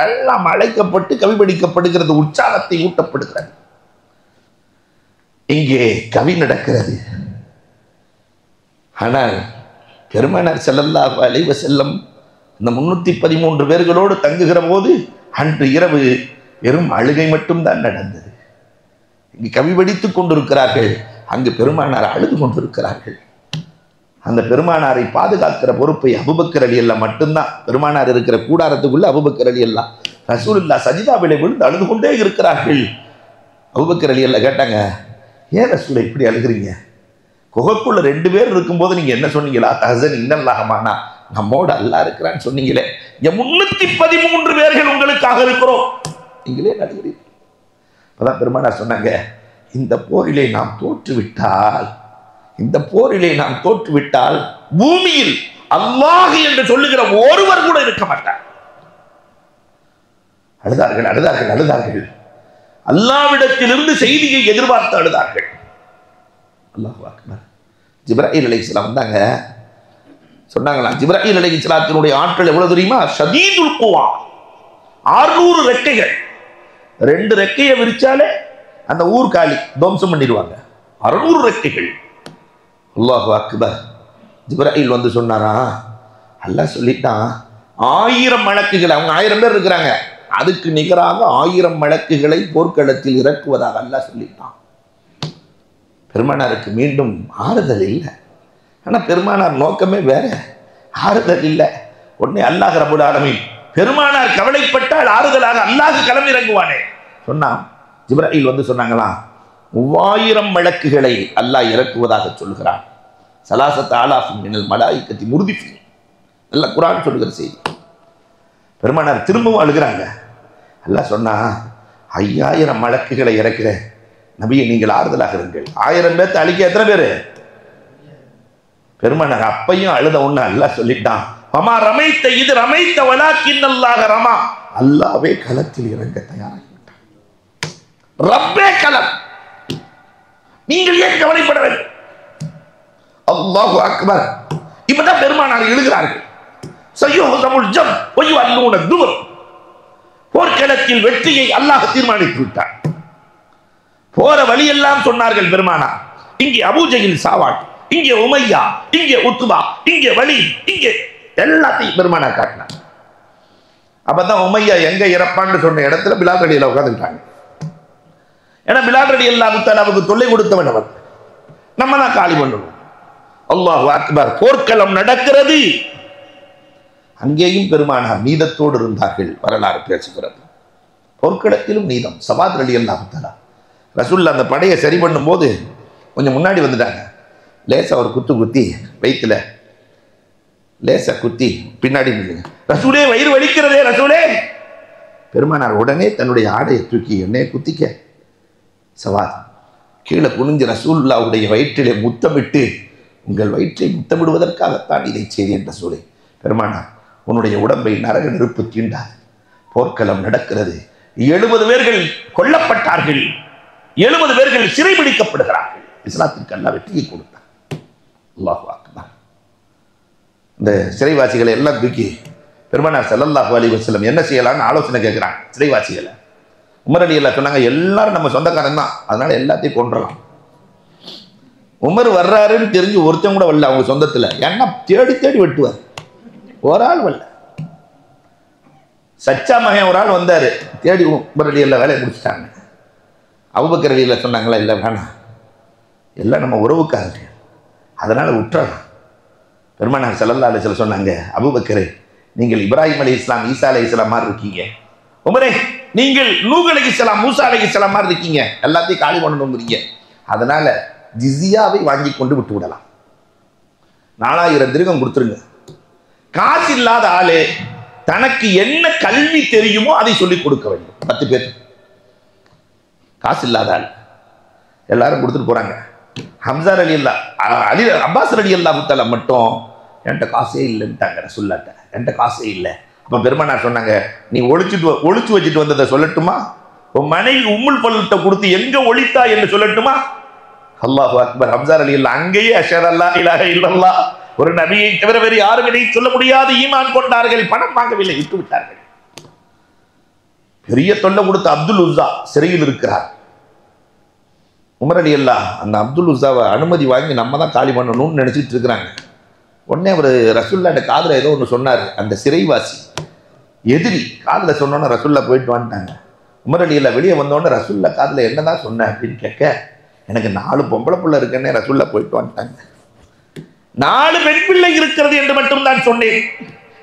எல்லாம் அழைக்கப்பட்டு கவி படிக்கப்படுகிறது, உற்சாகத்தை ஊட்டப்படுகிறது. இங்கே கவி நடக்கிறது. ஆனால் பெருமானார் ஸல்லல்லாஹு அலைஹி வஸல்லம் இந்த 313 பேர்களோடு தங்குகிற போது அன்று இரவு வெறும் அழுகை மட்டும்தான் நடந்தது. இங்கு கவி வடித்துக் கொண்டிருக்கிறார்கள், அங்கு பெருமானார் அழுது கொண்டிருக்கிறார்கள். அந்த பெருமானாரை பாதுகாக்கிற பொறுப்பை அபூபக்கர் ரலியல்லாஹு மட்டும்தான். பெருமானார் இருக்கிற கூடாரத்துக்குள்ள அபூபக்கர் ரலியல்லாஹு, ரசூலுல்லாஹ் சஜிதாவிலே விழுந்து அழுது கொண்டே இருக்கிறார்கள். அபூபக்கர் ரலியல்லாஹு கேட்டாங்க, ஏன் ரசூலை இப்படி அழுகிறீங்க? குகைக்குள்ள 2 பேர் இருக்கும்போது நீங்க என்ன சொன்னீங்களா? தஹஸன் இன்னல்லாஹ மஅனா, நம்மோடு அல்லாஹ் இருக்கிறான்னு சொன்னீங்களே. 313 பேர்கள் உங்களுக்காக இருக்கிறோம், நீங்களே அழுகிறீர்கள். அப்பதான் பெருமானார் சொன்னாங்க, இந்த போரிலே நாம் தோற்றுவிட்டால் பூமியில் அல்லாஹ் என்று சொல்லுகிற ஒருவர் கூட இருக்க மாட்டார். அழுதார்கள். அல்லாஹ்விடத்திலிருந்து செய்தியை எதிர்பார்த்து அழுதார்கள். அல்லாஹு அக்பர். ஜிப்ராயில் அலைஹிஸ்ஸலாம் வந்தாங்க, சொன்னாங்களா, ஜிப்ராயில் அலைஹிஸ்ஸலாத்தினுடைய ஆற்றல் எவ்வளவு தெரியுமா? ஷதீதுல் குவா, 600 ரெக்கைகள். 2 ரெக்கையை விரிச்சாலே அந்த ஊர் காலி, துவம்சம் பண்ணிடுவாங்க. 600 ரெக்கைகள். அல்லாஹு அக்பர். ஜிப்ராயில் வந்து சொன்னாரா, அல்லாஹ் சொல்லிட்டான் 1000 மலக்குகள், அவங்க 1000 பேர் இருக்கிறாங்க, அதுக்கு நிகராக 1000 மலக்குகளை போர்க்களத்தில் இறக்குவதாக அல்லாஹ் சொல்லிட்டான். பெருமானாருக்கு மீண்டும் ஆறுதல் இல்லை. ஆனால் பெருமானார் நோக்கமே வேற, ஆறுதல் இல்லை. உடனே அல்லாஹ் ரப்பல் ஆலமீன், பெருமானார் கவலைப்பட்டால் ஆறுதலாக அல்லாஹ் களமிறங்குவானே சொன்னான். ஜிப்ராயில் வந்து சொன்னாங்களா, 3000 மலக்குகளை அல்லாஹ் இறக்குவதாக சொல்கிறான். சலாசத் ஆலாஃபின் மினல் மலாயிகத்தி முர்திஃபின், நல்ல குர்ஆன் சொல்லுகிற செய்தி. பெருமானார் திரும்பவும் அழுகிறாங்க. அல்லாஹ் சொன்னா, 5000 மலக்குகளை இறக்கிற நபியை நீங்கள் ஆறுதலாக இருங்கள். 1000 பேர்த்து அழிக்க எத்தனை பேரு? பெருமானார் அப்பையும் அழுத ஒண்ணு அல்லாஹ் சொல்லிட்டான், வமா ரமைத்த இது ரமைத்த வலாக்கின்னல்லாஹ ரமா, அல்லாஹ்வே களத்தில் இறங்க தயாராகிவிட்டான். ரப்பே களம், நீங்கள் ஏன் கவலைப்பட வேண்டும்? அல்லாஹு அக்பர். இப்பதான் பெருமானார் எழுகிறார்கள். போர்க்களத்தில் வெற்றியை அல்லாஹ் தீர்மானித்து விட்டார். போற வழியெல்லாம் சொன்னார்கள் பெருமானார், இங்கே அபூஜஹில் சாவாட், இங்கே உமையா, இங்கே உத்பா, இங்கே வலீத், இங்கே எல்லாத்தையும் பெருமானார் காட்டினார். அப்பதான் உமையா எங்க இறப்பான்னு சொன்ன இடத்துல பிலால் ரலியல்லாஹு உட்கார்ந்துட்டாங்க. ஏன்னா பிலால் ரலியல்லாஹு தஆலாவுக்கு தொல்லை கொடுத்தவன் அவர், நம்ம தான் காலி பண்ணணும். அல்லாஹு அக்பர். போர்க்களம் நடக்கிறது, அங்கேயும் பெருமானார் நீதத்தோடு இருந்தார்கள். வரலாறு பேசுகிறது, போர்க்களத்திலும் நீதம். சவாத் ரலியல்லாஹு தஆலா ரசூலுல்லாஹ் அந்த படையை சரி பண்ணும் போது கொஞ்சம் முன்னாடி வந்துட்டாங்க. லேசா ஒரு குத்தி வயிற்றுல லேசா குத்தி பின்னாடி நில்லுங்க, ரசூலே வயிறு வலிக்கிறதே ரசூலே. பெருமானார் உடனே தன்னுடைய ஆடையை தூக்கி என்னைய குத்திக்க. சவாத் கீழே குனிஞ்சு ரசூலுல்லாஹ்வுடைய வயிற்றிலே முத்தமிட்டு, உங்கள் வயிற்றை முத்தமிடுவதற்காகத்தான் இதை செய்தேன் ரசூலே. பெருமானார், உன்னுடைய உடம்பை நரக நெருப்பு தீண்டாது. போர்க்களம் நடக்கிறது, 70 பேர்கள் கொல்லப்பட்டார்கள், 70 பேர்கள் சிறைபிடிக்கப்படுகிறார்கள். இஸ்லாத்திற்கு அல்லாஹ் வெற்றியை கொடுத்தார். அல்லாஹு அக்பர். இந்த சிறைவாசிகளை எல்லாம் தூக்கி பெருமானார் ஸல்லல்லாஹு அலைஹி வஸல்லம் என்ன செய்யலாம்னு ஆலோசனை கேட்கிறாங்க சிறைவாசிகளை. உமர் ரலியல்லாஹு சொன்னாங்க, எல்லாரும் நம்ம சொந்தக்காரன் தான், அதனால எல்லாத்தையும் கொன்றலாம். உமர் வர்றாருன்னு தெரிஞ்சு ஒருத்தன் கூட வரல அவங்க சொந்தத்துல, ஏன்னா தேடி தேடி வெட்டுவார். ஒரு ஆள் வரல. சச்சா மகன் ஒரு ஆள் வந்தாரு, தேடி உமர் ரலியல்லாஹு வேலையை முடிச்சிட்டாங்க. அபூபக்கர் ரலியல்லாஹு சொன்னாங்களா, இல்லை வேணாம், எல்லாம் நம்ம உறவுக்காரர்கள், அதனால விட்டுறலாம். பெருமானார் ஸல்லல்லாஹு அலைஹி வஸல்லம் சொன்னாங்க, அபூபக்கரே, நீங்கள் இப்ராஹிம் அலைஹிஸ்ஸலாம் ஈசா அலைஹிஸ்ஸலாம் மாதிரி இருக்கீங்க. உமரே, நீங்கள் நூஹ் அலைஹிஸ்ஸலாம் மூசா அலைஹிஸ்ஸலாம் மாதிரி இருக்கீங்க, எல்லாத்தையும் காலி பண்ணணுங்கிறீங்க, அதனால ஜிஸியாவை வாங்கி கொண்டு விட்டு விடலாம். 4000 திர்ஹம் கொடுத்துருங்க. காசு இல்லாத ஆளு தனக்கு என்ன கல்வி தெரியுமோ அதை சொல்லிக் கொடுக்க வேண்டும். 10 பேர் காசு இல்லாத ஆள் எல்லாரும் கொடுத்துட்டு போறாங்க. ஹம்சா ரலியல்லாஹு அப்பாஸ் ரலியல்லாஹு தஆலா மட்டும் என்கிட்ட காசே இல்லைன்ட்டாங்க ரசூலுல்லாஹ்ட்ட, என்கிட்ட காசே இல்லை. அப்ப பெருமானார் சொன்னாங்க, நீ ஒளிச்சு வச்சுட்டு வந்ததை சொல்லட்டுமா? உன் மனைவி உம்முல் பல்ட்ட கொடுத்து எங்க ஒளித்தா என்று சொல்லட்டுமா? அல்லாஹு அக்பர். ஹம்சா ரலியல்லாஹு அங்கேயே அஷ்ஹது அல்லா இலாஹ இல்லல்லாஹ், ஒரு நபியை தவிர வேறு யாரும் இதை சொல்ல முடியாது, ஈமான் கொண்டார்கள். பணம் வாங்கவில்லை, விட்டு விட்டார்கள். பெரிய தொல்லை கொடுத்த அப்துல் உஸ்ஸா சிறையில் இருக்கிறார். உமர் ரலியல்லாஹு அந்த அப்துல் உஸ்ஸாவை அனுமதி வாங்கி நம்ம தான் காலி பண்ணணும்னு நினைச்சிட்டு இருக்கிறாங்க. உடனே அவர் ரசூலுல்லாஹ்ட்ட காதுல ஏதோ ஒன்று சொன்னார். அந்த சிறைவாசி எதிரி காதுல சொன்னோன்னா ரசூலுல்லாஹ் போயிட்டு வந்துட்டாங்க. உமர் ரலியல்லாஹு வெளியே வந்தோடனே ரசூலுல்லாஹ் காதுல என்னதான் சொன்ன அப்படின்னு கேட்க, எனக்கு 4 பொம்பளை பிள்ளை இருக்குன்னு ரசூலுல்லாஹ் போயிட்டு வந்துட்டாங்க, 4 பெண் பிள்ளை இருக்கிறது என்று மட்டும் தான் சொன்னேன்,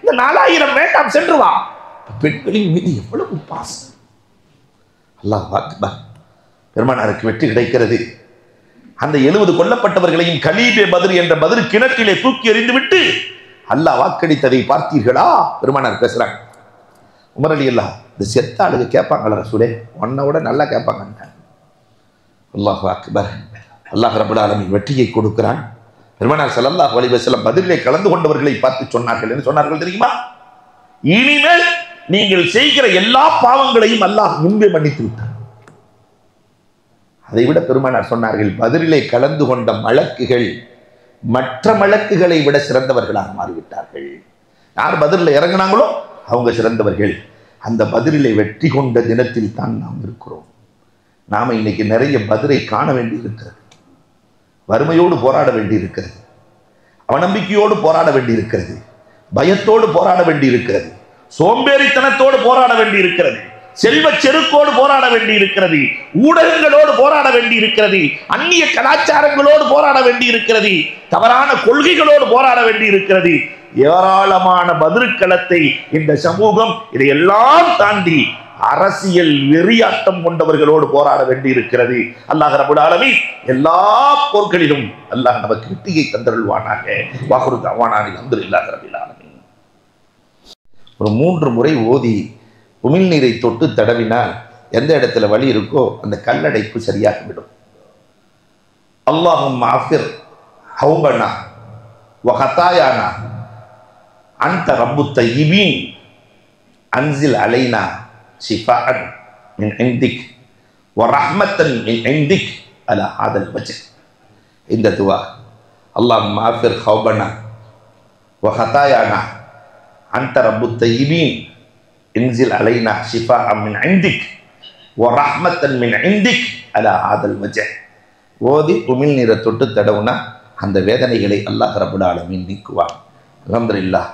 இந்த 4000 வேண்டாம் சென்று வா. பெண்களின் மீது எவ்வளவு பாசம்! அல்லாஹ் அக்பர். பெருமானாருக்கு வெற்றி கிடைக்கிறது. அந்த 70 கொல்லப்பட்டவர்களையும் கலீபே பத்ர் என்ற பத்ர் கிணற்றிலே தூக்கி எறிந்துவிட்டு அல்லாஹ் வாக்களித்ததை பார்த்தீர்களா? பெருமானார் பேசுறாங்க. உமர் ரலியல்லாஹு இந்த செத்த ஆளுங்க கேட்பாங்களா ரசூலே? உன்னை விட நல்லா கேட்பாங்க. அல்லாஹ் அக்பர். அல்லாஹ் ரப்பல் ஆலமீன் வெற்றியை கொடுக்கிறான். பெருமானார் ஸல்லல்லாஹு அலைஹி வஸல்லம் பத்ரிலே கலந்து கொண்டவர்களை பார்த்து சொன்னார்கள். என்ன சொன்னார்கள் தெரியுமா? இனிமேல் நீங்கள் செய்கிற எல்லா பாவங்களையும் அல்லாஹ் முன்பே மன்னித்து விட்டார். அதை விட பெருமானார் சொன்னார்கள், பத்ரிலே கலந்து கொண்ட மலக்குகள் மற்ற மலக்குகளை விட சிறந்தவர்களாக மாறிவிட்டார்கள். யார் பத்ரில் இறங்கினாங்களோ அவங்க சிறந்தவர்கள். அந்த பத்ரிலே வெற்றி கொண்ட தினத்தில் தான் நாம் இருக்கிறோம். நாம இன்னைக்கு நிறைய பத்ரை காண வேண்டி இருக்கிறது, வறுமையோடு போராட வேண்டி இருக்கிறது, அவநம்பிக்கையோடு போராட வேண்டி இருக்கிறது, பயத்தோடு போராட வேண்டி இருக்கிறது, சோம்பேறித்தனத்தோடு போராட வேண்டி இருக்கிறது, செல்வ செருக்கோடு போராட வேண்டி இருக்கிறது, ஊடகங்களோடு போராட வேண்டி இருக்கிறது, அந்நிய கலாச்சாரங்களோடு போராட வேண்டி இருக்கிறது, தவறான கொள்கைகளோடு போராட வேண்டி இருக்கிறது. ஏராளமான பதிர்களத்தை இந்த சமூகம் இதையெல்லாம் தாண்டி அரசியல் வெறியாட்டம் கொண்டவர்களோடு போராட வேண்டி இருக்கிறது. அல்லாஹ் ரப்பல் ஆலமீன் எல்லா போர்களிலும் அல்லாஹ் நமக்கு வெற்றியை தந்தருள்வானாக. வாஹிரு தஅவானா அல்ஹம்துலில்லாஹி ரப்பில் ஆலமீன். ஒரு 3 முறை ஓதி உமிழ்நீரை தொட்டு தடவினால் எந்த இடத்துல வலி இருக்கோ அந்த கல்லடைப்பு சரியாகிவிடும். அல்லாஹும்ம அஃபிர் ஹௌபனா வ ஹதாயானா அன்த ரப்புத் தய்யிபீன் அன்சில் அலைனா ஷிஃபாஅன் மின் இன்திக் வ ரஹ்மத்தன் மின் இன்திக் அலா ஹாதல் வஜ். இந்த துஆ, அல்லாஹும்ம அஃபிர் ஹௌபனா வ ஹதாயானா அன்த ரப்புத் தய்யிபீன் இன்சில் அலைனா ஷிஃபாஅன் மின் இன்திக் வ ரஹ்மத்தன் மின் இன்திக் அலா ஹாதல் வஜ். ஓதி உமிழ்நீரை தொட்டு தடவுனா அந்த வேதனைகளை அல்லாஹ் ரப்பல் ஆலமீன் நீக்குவான். அல்ஹம்துலில்லாஹ்.